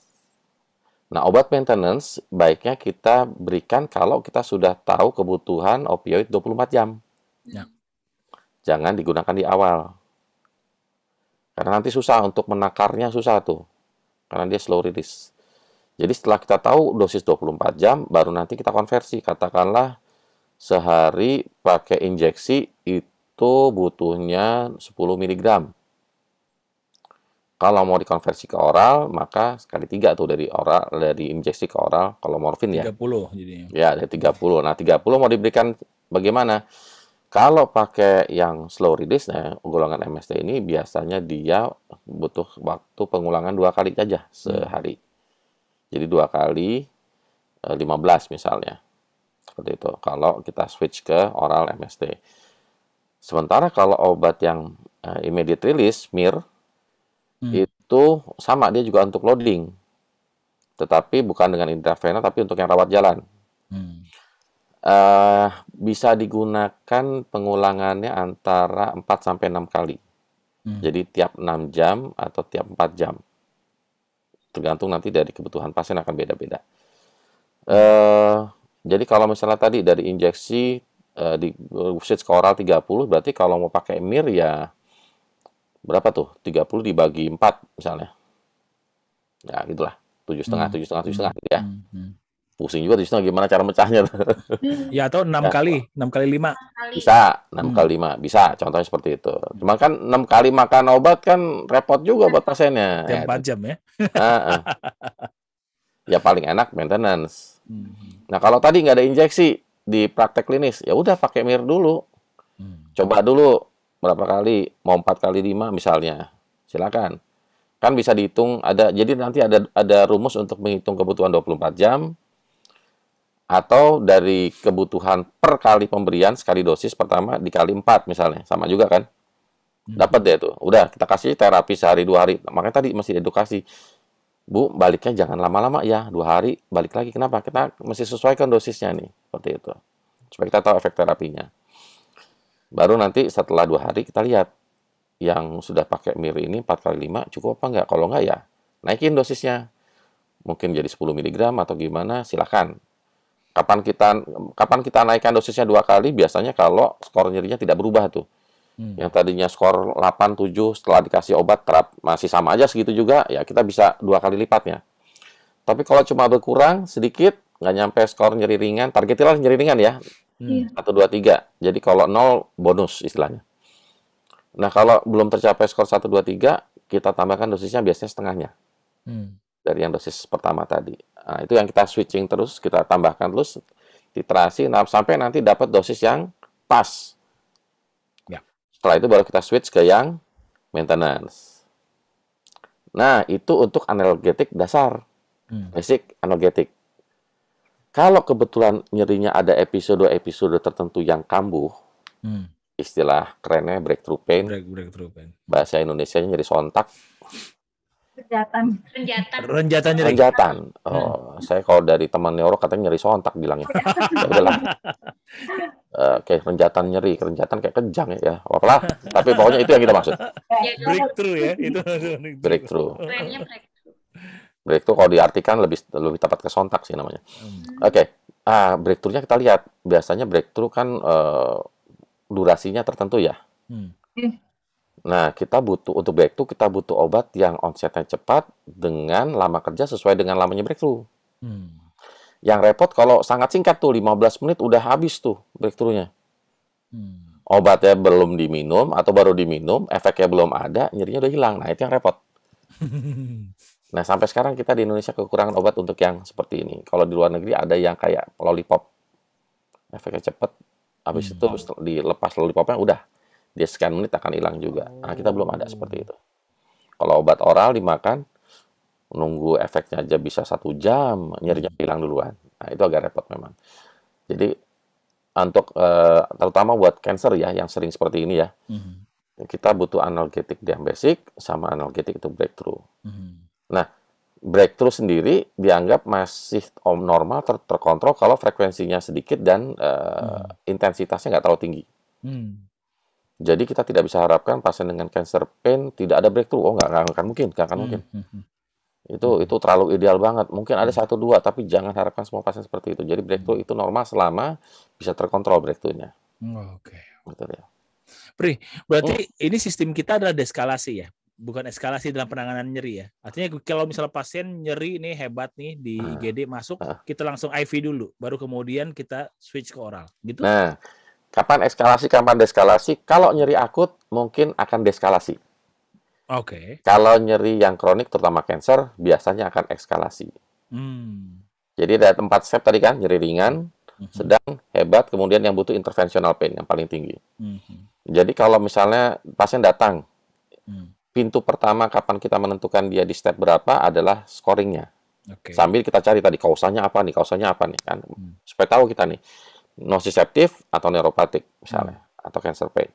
Nah, obat maintenance baiknya kita berikan kalau kita sudah tahu kebutuhan opioid 24 jam. Ya. Jangan digunakan di awal. Karena nanti susah untuk menakarnya, susah tuh. Karena dia slow release. Jadi setelah kita tahu dosis 24 jam, baru nanti kita konversi. Katakanlah sehari pakai injeksi itu butuhnya 10 mg. Kalau mau dikonversi ke oral, maka sekali 3 tuh dari oral, dari injeksi ke oral. Kalau morfin 30 ya. jadinya. Ya, dari 30. Nah, 30 mau diberikan bagaimana? Kalau pakai yang slow release, nah, golongan MST ini biasanya dia butuh waktu pengulangan 2 kali aja sehari. Jadi 2 kali 15 misalnya. Seperti itu. Kalau kita switch ke oral MST. Sementara kalau obat yang immediate release, MIR, itu sama, dia juga untuk loading. Tetapi bukan dengan intravena, tapi untuk yang rawat jalan. Bisa digunakan pengulangannya antara 4-6 kali. Jadi tiap 6 jam atau tiap 4 jam. Tergantung nanti dari kebutuhan pasien akan beda-beda. Jadi kalau misalnya tadi dari injeksi di switch ke oral 30, berarti kalau mau pakai MIR ya berapa tuh? 30 dibagi 4 misalnya. Ya gitulah. 7,5 gitu ya. Pusing juga 7,5 gimana cara mecahnya. Ya atau 6 kali 5. Bisa, 6 kali 5. Bisa, contohnya seperti itu. Cuma kan 6 kali makan obat kan repot juga buat pasiennya. Tiap 4 jam ya. Ya paling enak maintenance. Nah, kalau tadi nggak ada injeksi di praktek klinis, ya udah pakai MIR dulu. Coba dulu berapa kali, mau 4 kali 5 misalnya. Silakan. Kan bisa dihitung, jadi nanti ada rumus untuk menghitung kebutuhan 24 jam atau dari kebutuhan per kali pemberian sekali dosis pertama dikali 4 misalnya. Sama juga kan? Dapat deh tuh. Udah, kita kasih terapi sehari 2 hari. Makanya tadi masih edukasi. Bu, baliknya jangan lama-lama ya, 2 hari balik lagi. Kenapa? Kita mesti sesuaikan dosisnya nih, seperti itu. Supaya kita tahu efek terapinya. Baru nanti setelah 2 hari kita lihat yang sudah pakai MIR ini 4 kali 5 cukup apa enggak? Kalau enggak ya naikin dosisnya. Mungkin jadi 10 mg atau gimana, silakan. Kapan kita naikkan dosisnya 2 kali? Biasanya kalau skor nyerinya tidak berubah tuh. Yang tadinya skor 8, 7 setelah dikasih obat masih sama aja segitu juga, ya kita bisa 2 kali lipatnya. Tapi kalau cuma berkurang sedikit, nggak nyampe skor nyeri ringan, targetnya lah nyeri ringan ya. 1, 2, 3. Jadi kalau 0 bonus istilahnya. Nah, kalau belum tercapai skor 1, 2, 3, kita tambahkan dosisnya biasanya setengahnya. Dari yang dosis pertama tadi. Nah, itu yang kita switching terus, kita tambahkan terus, titrasi, sampai nanti dapat dosis yang pas. Setelah itu baru kita switch ke yang maintenance. Nah, itu untuk analgetik dasar. Basic analgetik. Kalau kebetulan nyerinya ada episode-episode tertentu yang kambuh, istilah kerennya breakthrough pain. Breakthrough pain. Bahasa Indonesianya nyeri sontak. Renjatan. Oh, saya kalau dari teman neuro katanya nyeri sontak bilangnya. Ya udahlah. Kayak renjatan nyeri, renjatan kayak kejang ya. Apalah. Tapi pokoknya itu yang kita maksud. Breakthrough ya, itu. Breakthrough. Breakthrough kalau diartikan lebih tepat ke sontak sih namanya. Oke. Breakthrough-nya kita lihat. Biasanya breakthrough kan durasinya tertentu ya. Nah, kita butuh untuk breakthrough, kita butuh obat yang onsetnya cepat dengan lama kerja sesuai dengan lamanya breakthrough. Hmm. Yang repot kalau sangat singkat tuh, 15 menit udah habis tuh breakthrough-nya. Hmm. Obatnya belum diminum atau baru diminum, efeknya belum ada, nyerinya udah hilang. Nah, itu yang repot. Nah, sampai sekarang kita di Indonesia kekurangan obat untuk yang seperti ini. Kalau di luar negeri ada yang kayak lollipop. Efeknya cepat, habis itu dilepas lollipopnya udah. Dia sekian menit akan hilang juga. Nah, kita belum ada seperti itu. Kalau obat oral dimakan, nunggu efeknya aja bisa 1 jam, nyerinya hilang duluan. Nah, itu agak repot memang. Jadi, untuk terutama buat cancer ya, yang sering seperti ini ya, kita butuh analgetik yang basic sama analgetik itu breakthrough. Nah, breakthrough sendiri dianggap masih normal, terkontrol kalau frekuensinya sedikit dan intensitasnya nggak terlalu tinggi. Jadi kita tidak bisa harapkan pasien dengan cancer pain tidak ada breakthrough. Oh, nggak akan mungkin, nggak akan mungkin. Itu terlalu ideal banget. Mungkin ada 1-2, tapi jangan harapkan semua pasien seperti itu. Jadi breakthrough itu normal selama bisa terkontrol breakthrough-nya. Oke. Betul ya. Pri, berarti ini sistem kita adalah deskalasi ya, bukan eskalasi dalam penanganan nyeri ya. Artinya kalau misalnya pasien nyeri nih hebat nih di IGD masuk, kita langsung IV dulu, baru kemudian kita switch ke oral, gitu? Nah, kapan eskalasi, kapan deskalasi? Kalau nyeri akut, mungkin akan deskalasi. Oke. Kalau nyeri yang kronik, terutama cancer, biasanya akan eskalasi. Jadi ada 4 step tadi kan, nyeri ringan, sedang, hebat, kemudian yang butuh interventional pain, yang paling tinggi. Jadi kalau misalnya pasien datang, pintu pertama kapan kita menentukan dia di step berapa adalah scoringnya. Sambil kita cari tadi, kausanya apa nih kan. Supaya tahu kita nih, nociceptive atau neuropatik misalnya, atau cancer pain.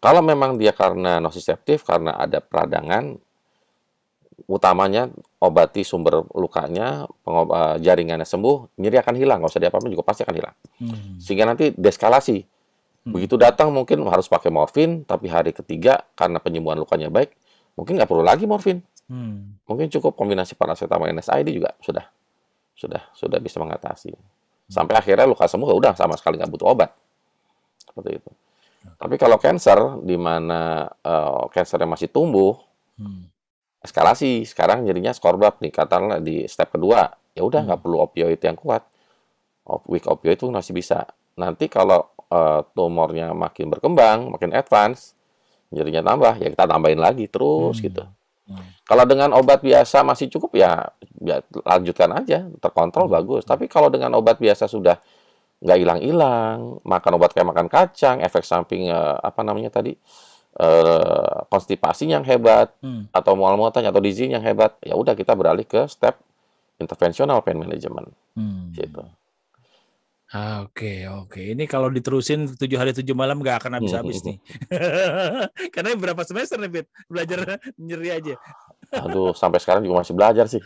Kalau memang dia karena nociceptive, karena ada peradangan, utamanya obati sumber lukanya, jaringannya sembuh, nyeri akan hilang, nggak usah diapa-apain juga pasti akan hilang. Sehingga nanti deskalasi. Begitu datang mungkin harus pakai morfin, tapi hari ketiga karena penyembuhan lukanya baik, mungkin nggak perlu lagi morfin. Mungkin cukup kombinasi paracetamol NSAID juga sudah bisa mengatasi. Sampai akhirnya luka sembuh, udah sama sekali nggak butuh obat. Seperti itu. Tapi kalau cancer, di mana cancernya masih tumbuh, eskalasi. Sekarang jadinya skor berapa nih? Katakanlah di step kedua, ya udah nggak perlu opioid yang kuat. Weak opioid itu masih bisa. Nanti kalau tumornya makin berkembang, makin advance, nyerinya tambah, ya kita tambahin lagi terus gitu. Kalau dengan obat biasa masih cukup ya lanjutkan aja, terkontrol bagus. Tapi kalau dengan obat biasa sudah nggak hilang-hilang, makan obat kayak makan kacang, efek samping konstipasi yang hebat, atau mual-mualnya atau dizzy yang hebat, ya udah kita beralih ke step interventional pain management. Gitu. Oke. Ini kalau diterusin 7 hari 7 malam nggak akan habis-habis nih. Karena berapa semester nih, Fit? Belajar nyeri aja. Aduh, sampai sekarang juga masih belajar sih.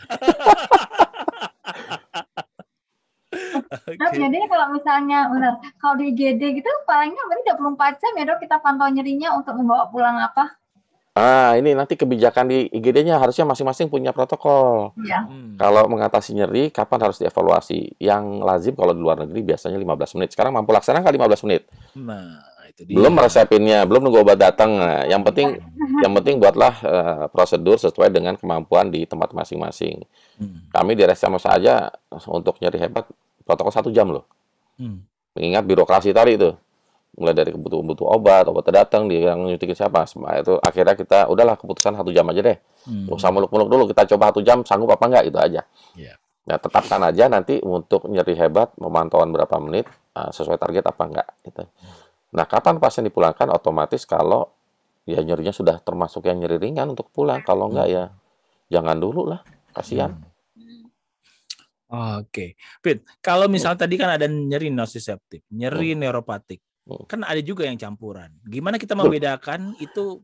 Jadi kalau misalnya kalau di IGD gitu paling nggak berarti 24 jam ya dok kita pantau nyerinya untuk membawa pulang apa? Ini nanti kebijakan di IGD-nya harusnya masing-masing punya protokol. Ya. Kalau mengatasi nyeri, kapan harus dievaluasi? Yang lazim kalau di luar negeri biasanya 15 menit. Sekarang mampu laksanakan 15 menit. Nah, itu dia. Belum resepinnya, belum nunggu obat datang. Nah, yang penting buatlah prosedur sesuai dengan kemampuan di tempat masing-masing. Kami di RSCM saja untuk nyeri hebat protokol 1 jam loh. Mengingat birokrasi tadi itu. Mulai dari butuh obat datang, dia yang nyuntikin siapa. Itu akhirnya kita, udahlah keputusan 1 jam aja deh. Nggak usah muluk-muluk dulu, kita coba 1 jam, sanggup apa enggak, itu aja. Nah, tetapkan aja nanti untuk nyeri hebat, pemantauan berapa menit, sesuai target apa enggak. Gitu. Nah, kapan pasien dipulangkan? Otomatis kalau ya nyerinya sudah termasuk yang nyeri ringan untuk pulang. Kalau enggak ya jangan dulu lah, kasihan. Oke. Fit, kalau misalnya tadi kan ada nyeri nociceptive, nyeri neuropatik. Kan ada juga yang campuran. Gimana kita membedakan itu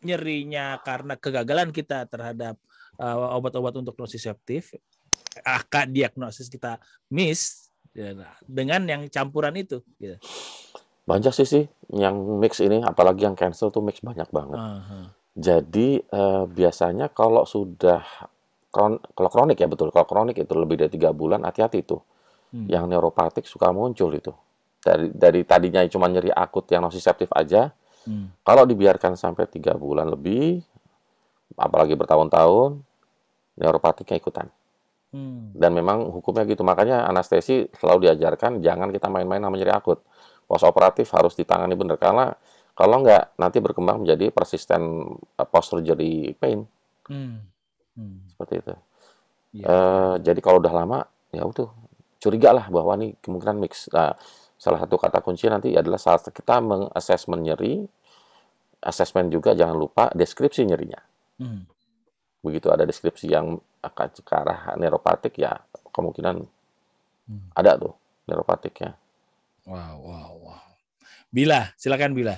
nyerinya karena kegagalan kita terhadap obat-obat untuk nociceptive, diagnosis kita miss dengan yang campuran itu? Gitu. Banyak sih yang mix ini, apalagi yang cancel tuh mix banyak banget. Jadi biasanya kalau sudah kalau kronik ya betul, kalau kronik itu lebih dari 3 bulan, hati-hati tuh. Yang neuropatik suka muncul itu. Dari tadinya cuma nyeri akut yang nociceptive aja, Kalau dibiarkan sampai 3 bulan lebih, apalagi bertahun-tahun, neuropatiknya ikutan. Dan memang hukumnya gitu. Makanya anestesi selalu diajarkan jangan kita main-main sama nyeri akut. Postoperatif harus ditangani benar, karena kalau nggak nanti berkembang menjadi persisten post-surgery pain. Seperti itu. Jadi kalau udah lama, ya udah curiga lah bahwa ini kemungkinan mix. Nah, salah satu kata kunci nanti adalah saat kita mengassessment nyeri, assessment juga jangan lupa deskripsi nyerinya. Begitu ada deskripsi yang akan ke arah neuropatik, ya kemungkinan ada tuh neuropatiknya. Wow. Bila, silakan Bila.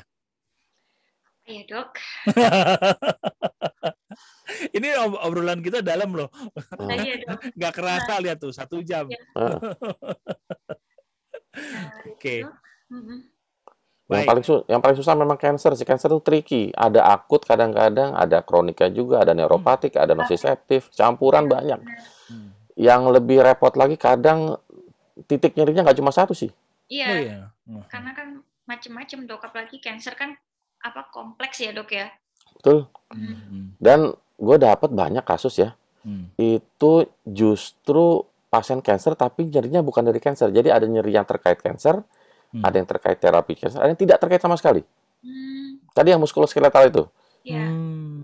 Iya dok. Ini obrolan kita dalam loh. Iya dok. Nggak kerasa lihat tuh 1 jam. Oke. Yang paling susah memang cancer. Si cancer itu tricky. Ada akut kadang-kadang, ada kroniknya juga, ada neuropatik, ada nociceptif, campuran banyak. Yang lebih repot lagi kadang titik nyerinya nggak cuma satu sih. Iya. Karena kan macam-macam dok, apalagi cancer kan kompleks ya dok ya. Betul. Dan gue dapat banyak kasus ya. Itu justru pasien cancer tapi nyerinya bukan dari cancer. Jadi ada nyeri yang terkait cancer, ada yang terkait terapi cancer, ada yang tidak terkait sama sekali. Tadi yang muskuloskeletal itu.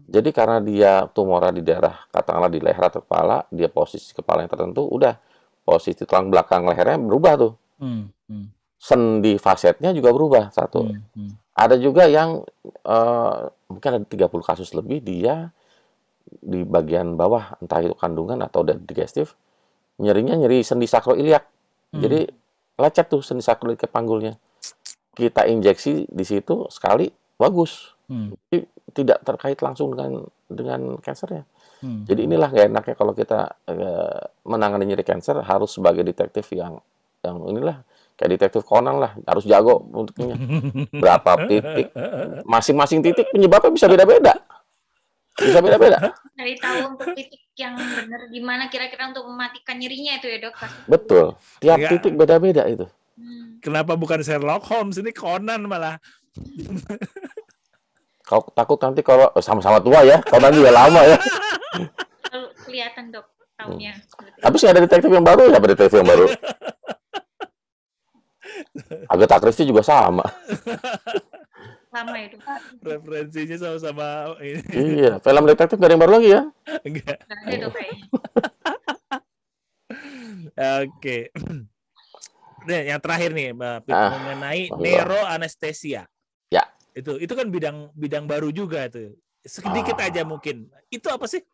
Jadi karena dia tumornya di daerah, katakanlah di leher atau kepala, dia posisi kepala yang tertentu, udah posisi tulang belakang lehernya berubah tuh. Sendi fasetnya juga berubah satu. Ada juga yang mungkin ada 30 kasus lebih, dia di bagian bawah, entah itu kandungan atau digestif, nyerinya nyeri sendi sakroiliak. Jadi lecet tuh sendi sakroiliak panggulnya. Kita injeksi di situ sekali, bagus. Jadi, tidak terkait langsung dengan kansernya. Jadi inilah gak enaknya kalau kita menangani nyeri kanker, harus sebagai detektif yang inilah, kayak detektif Conan lah, harus jago untuknya. Berapa titik, masing-masing titik penyebabnya bisa beda-beda. Dari tahu untuk titik yang benar di mana kira-kira untuk mematikan nyerinya itu ya dok. Betul, tiap titik beda-beda itu. Kenapa bukan Sherlock Holmes, ini Conan malah. Kau takut nanti kalau sama-sama tua ya, Conan juga lama ya. Kalau kelihatan dok tahunnya. Tapi sih ada detektif yang baru, siapa detektif yang baru? Agatha Christie juga sama. Lama itu. Referensinya sama-sama ini. Iya, film detektif gak ada yang baru lagi ya? Enggak. Gak ada dok kayaknya. Oke. Nah, yang terakhir nih, Mbak Pit, mengenai neuroanestesia. Ya. Itu kan bidang baru juga tuh. Sedikit aja mungkin. Itu apa sih?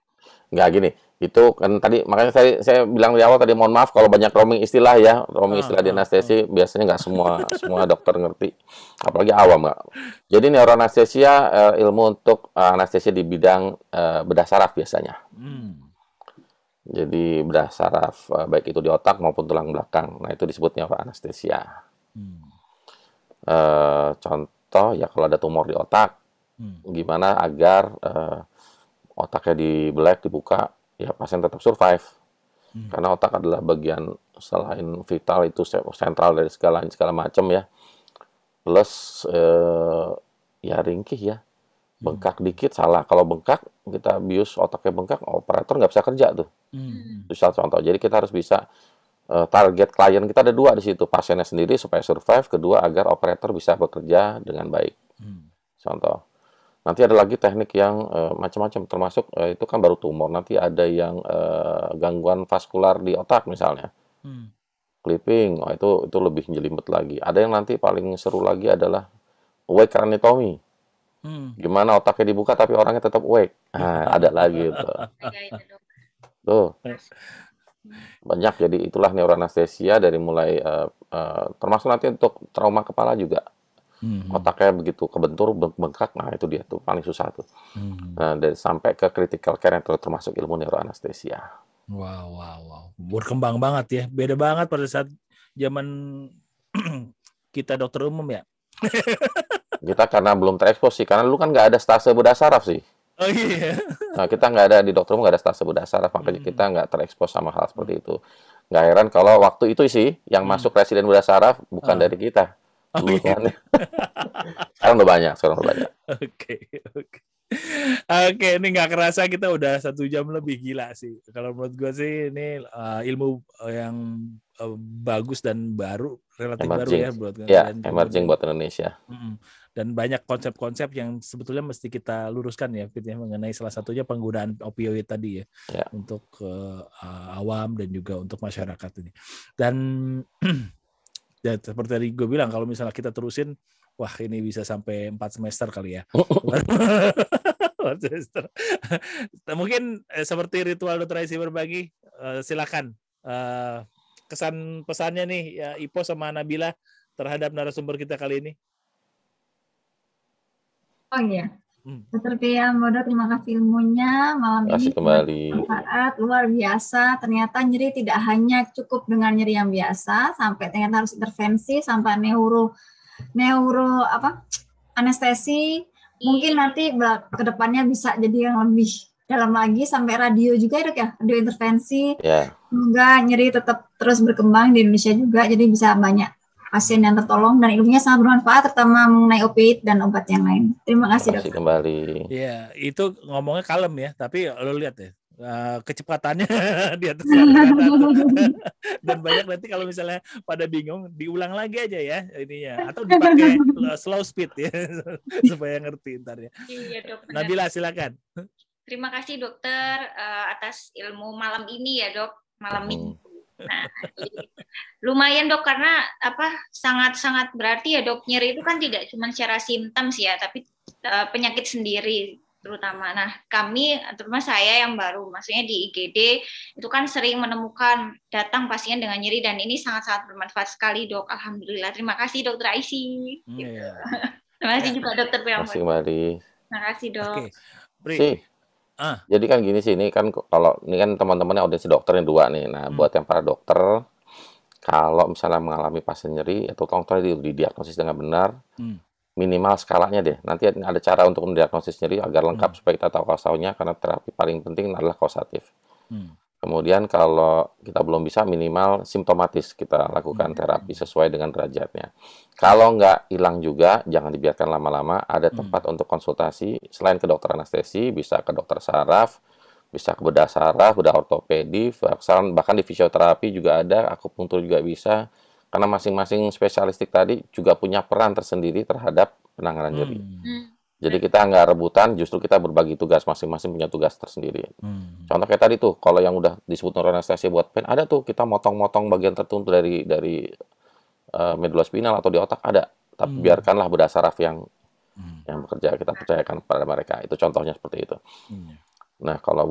Nggak gini, itu kan tadi makanya saya bilang di awal tadi, mohon maaf kalau banyak roaming istilah ya, roaming istilah di anestesi biasanya nggak semua dokter ngerti, apalagi awam nggak. Jadi neuroanestesia ilmu untuk anestesi di bidang bedah saraf biasanya. Jadi bedah saraf baik itu di otak maupun tulang belakang, nah itu disebut neuroanestesia. Contoh ya kalau ada tumor di otak, gimana agar otaknya dibuka, ya pasien tetap survive. Karena otak adalah bagian selain vital itu sentral dari segala macam ya. Plus ya ringkih ya. Bengkak dikit salah. Kalau bengkak, kita bius otaknya bengkak, operator nggak bisa kerja tuh. Itu satu contoh. Jadi kita harus bisa target klien kita ada 2 di situ. Pasiennya sendiri supaya survive, kedua agar operator bisa bekerja dengan baik. Contoh. Nanti ada lagi teknik yang macam-macam, termasuk itu kan baru tumor. Nanti ada yang gangguan vaskular di otak misalnya, clipping, itu lebih jelimet lagi. Ada yang nanti paling seru lagi adalah awake craniotomy. Gimana otaknya dibuka tapi orangnya tetap awake. Ada lagi itu. Tuh. Banyak, jadi itulah neuroanestesia dari mulai termasuk nanti untuk trauma kepala juga. Otaknya begitu kebentur, bengkak, nah itu dia tuh paling susah tuh. Nah, dari sampai ke critical care yang termasuk ilmu neuroanestesia. Wow. Berkembang banget ya. Beda banget pada saat zaman kita dokter umum ya. Kita karena belum terekspos sih, karena dulu kan nggak ada stase bedah saraf sih. Oh iya. Nah, kita nggak ada di dokter umum, nggak ada stase bedah saraf, makanya kita nggak terekspos sama hal seperti itu. Nggak heran kalau waktu itu sih yang masuk residen bedah saraf bukan dari kita, Oh, dulu gitu. kan. Sekarang udah banyak. Oke. Oke, ini nggak kerasa kita udah 1 jam lebih, gila sih. Kalau menurut gue sih ini ilmu yang bagus dan relatif baru Emerging. ya buat Ya, kalian. emerging buat Indonesia. Dan banyak konsep-konsep yang sebetulnya mesti kita luruskan ya, Fit, ya, mengenai salah satunya penggunaan opioid tadi ya. Untuk awam dan juga untuk masyarakat ini. Dan ya, seperti tadi gue bilang, kalau misalnya kita terusin, wah ini bisa sampai 4 semester kali ya. 4 semester. Mungkin seperti ritual Dr. Aisy berbagi, silakan kesan pesannya nih ya, Ipo sama Nabila terhadap narasumber kita kali ini. Oh iya, Dr. Priambodo, terima kasih ilmunya malam ini. Kembali. Manfaat luar biasa. Ternyata nyeri tidak hanya cukup dengan nyeri yang biasa, sampai ternyata harus intervensi sampai neuro anestesi. Mungkin nanti ke depannya bisa jadi yang lebih dalam lagi, sampai radio juga ya, Dok ya, radio intervensi. Semoga nyeri tetap terus berkembang di Indonesia juga, jadi bisa banyak pasien yang tertolong dan ilmunya sangat bermanfaat, terutama mengenai opioid dan obat yang lain. Terima kasih, Dok. Kembali. Ya, itu ngomongnya kalem ya, tapi lo lihat ya, kecepatannya di atas dan banyak nanti kalau misalnya pada bingung, diulang lagi aja ya ininya, atau dipakai slow speed ya supaya ngerti ntar ya. Iya, Dok. Nabila, silakan. Terima kasih dokter atas ilmu malam ini ya, Dok. Malam Minggu. Nah, lumayan, Dok, karena sangat-sangat berarti ya, Dok. Nyeri itu kan tidak cuma secara simptom sih ya, tapi penyakit sendiri terutama. Nah, terutama saya yang baru, maksudnya di IGD itu kan sering menemukan datang pasien dengan nyeri, dan ini sangat-sangat bermanfaat sekali, Dok. Alhamdulillah. Terima kasih, Dr. Aisy. Terima kasih juga, Dr. Priambodo. Terima kasih, Dok. Oke. Jadi kan gini sih, ini kan kalau ini kan teman-temannya audiensi dokter yang 2 nih. Nah, buat yang para dokter, kalau misalnya mengalami pasien nyeri, atau tolong didiagnosis dengan benar, minimal skalanya deh. Nanti ada cara untuk mendiagnosis nyeri agar lengkap supaya kita tahu kausalnya, karena terapi paling penting adalah kausatif. Kemudian kalau kita belum bisa, minimal simptomatis kita lakukan terapi sesuai dengan derajatnya. Kalau nggak hilang juga, jangan dibiarkan lama-lama. Ada tempat untuk konsultasi. Selain ke dokter anestesi, bisa ke dokter saraf, bisa ke bedah saraf, bedah ortopedi, bahkan di fisioterapi juga ada, akupunktur juga bisa. Karena masing-masing spesialistik tadi juga punya peran tersendiri terhadap penanganan nyeri. Jadi kita nggak rebutan, justru kita berbagi tugas, masing-masing punya tugas tersendiri. Contoh kayak tadi tuh, kalau yang udah disebut neuroanestesi buat pain, ada tuh kita motong-motong bagian tertentu dari medula spinal atau di otak, ada. Tapi biarkanlah bedah saraf yang bekerja, kita percayakan kepada mereka. Itu contohnya seperti itu. Nah, kalau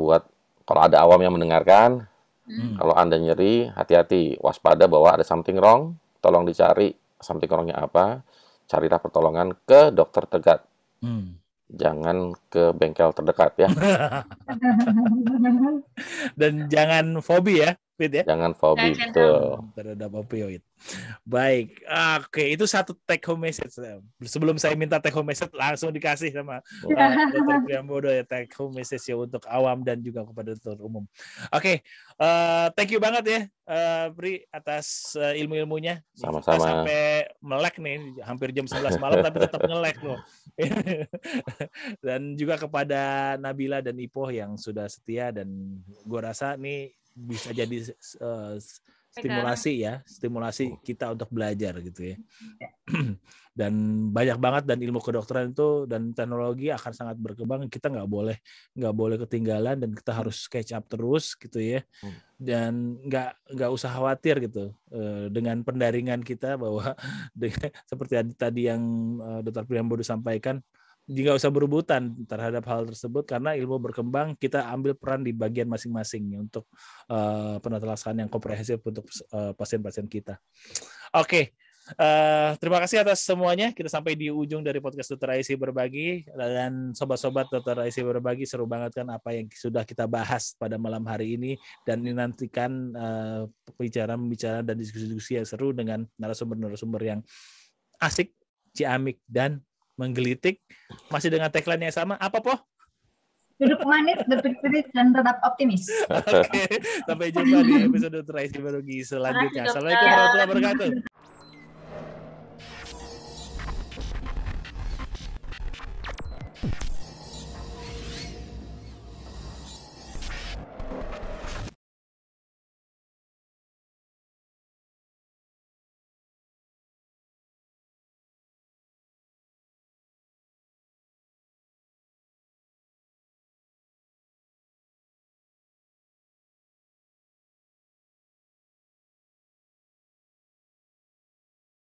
ada awam yang mendengarkan, kalau Anda nyeri, hati-hati, waspada bahwa ada something wrong, tolong dicari something wrong-nya apa, carilah pertolongan ke dokter terdekat. Jangan ke bengkel terdekat ya. Dan jangan fobi ya, Fit ya. Jangan fobi, betul. Terhadap opioid. Baik, oke, itu satu take home message. Sebelum saya minta take home message, langsung dikasih sama Dr. Priambodo ya, take home message ya untuk awam dan juga kepada dokter umum. Oke, thank you banget ya, Pri, atas ilmu-ilmunya. Sama-sama. Kita sampai melek nih, hampir jam 11 malam tapi tetap ngelek loh. Dan juga kepada Nabila dan Ipoh yang sudah setia, dan gue rasa nih bisa jadi stimulasi kita untuk belajar gitu ya. Dan banyak banget, dan ilmu kedokteran itu dan teknologi akan sangat berkembang. Kita nggak boleh ketinggalan, dan kita harus catch up terus gitu ya. Dan nggak usah khawatir gitu dengan pendaringan kita, bahwa seperti tadi yang Dr. Priambodo sampaikan, nggak usah berebutan terhadap hal tersebut, karena ilmu berkembang, kita ambil peran di bagian masing-masing untuk penata-laksanaan yang komprehensif untuk pasien-pasien kita. Oke. Terima kasih atas semuanya. Kita sampai di ujung dari podcast Dr. Aisy Berbagi, dan sobat-sobat Dr. Aisy Berbagi, seru banget kan apa yang sudah kita bahas pada malam hari ini, dan dinantikan pembicaraan dan diskusi-diskusi yang seru dengan narasumber-narasumber yang asik, ciamik, dan menggelitik, masih dengan tagline yang sama. Apa, Poh? Duduk manis, berpikir dan tetap optimis. Oke, sampai jumpa di episode Dr. Aisy Berbagi selanjutnya. Assalamualaikum warahmatullahi wabarakatuh.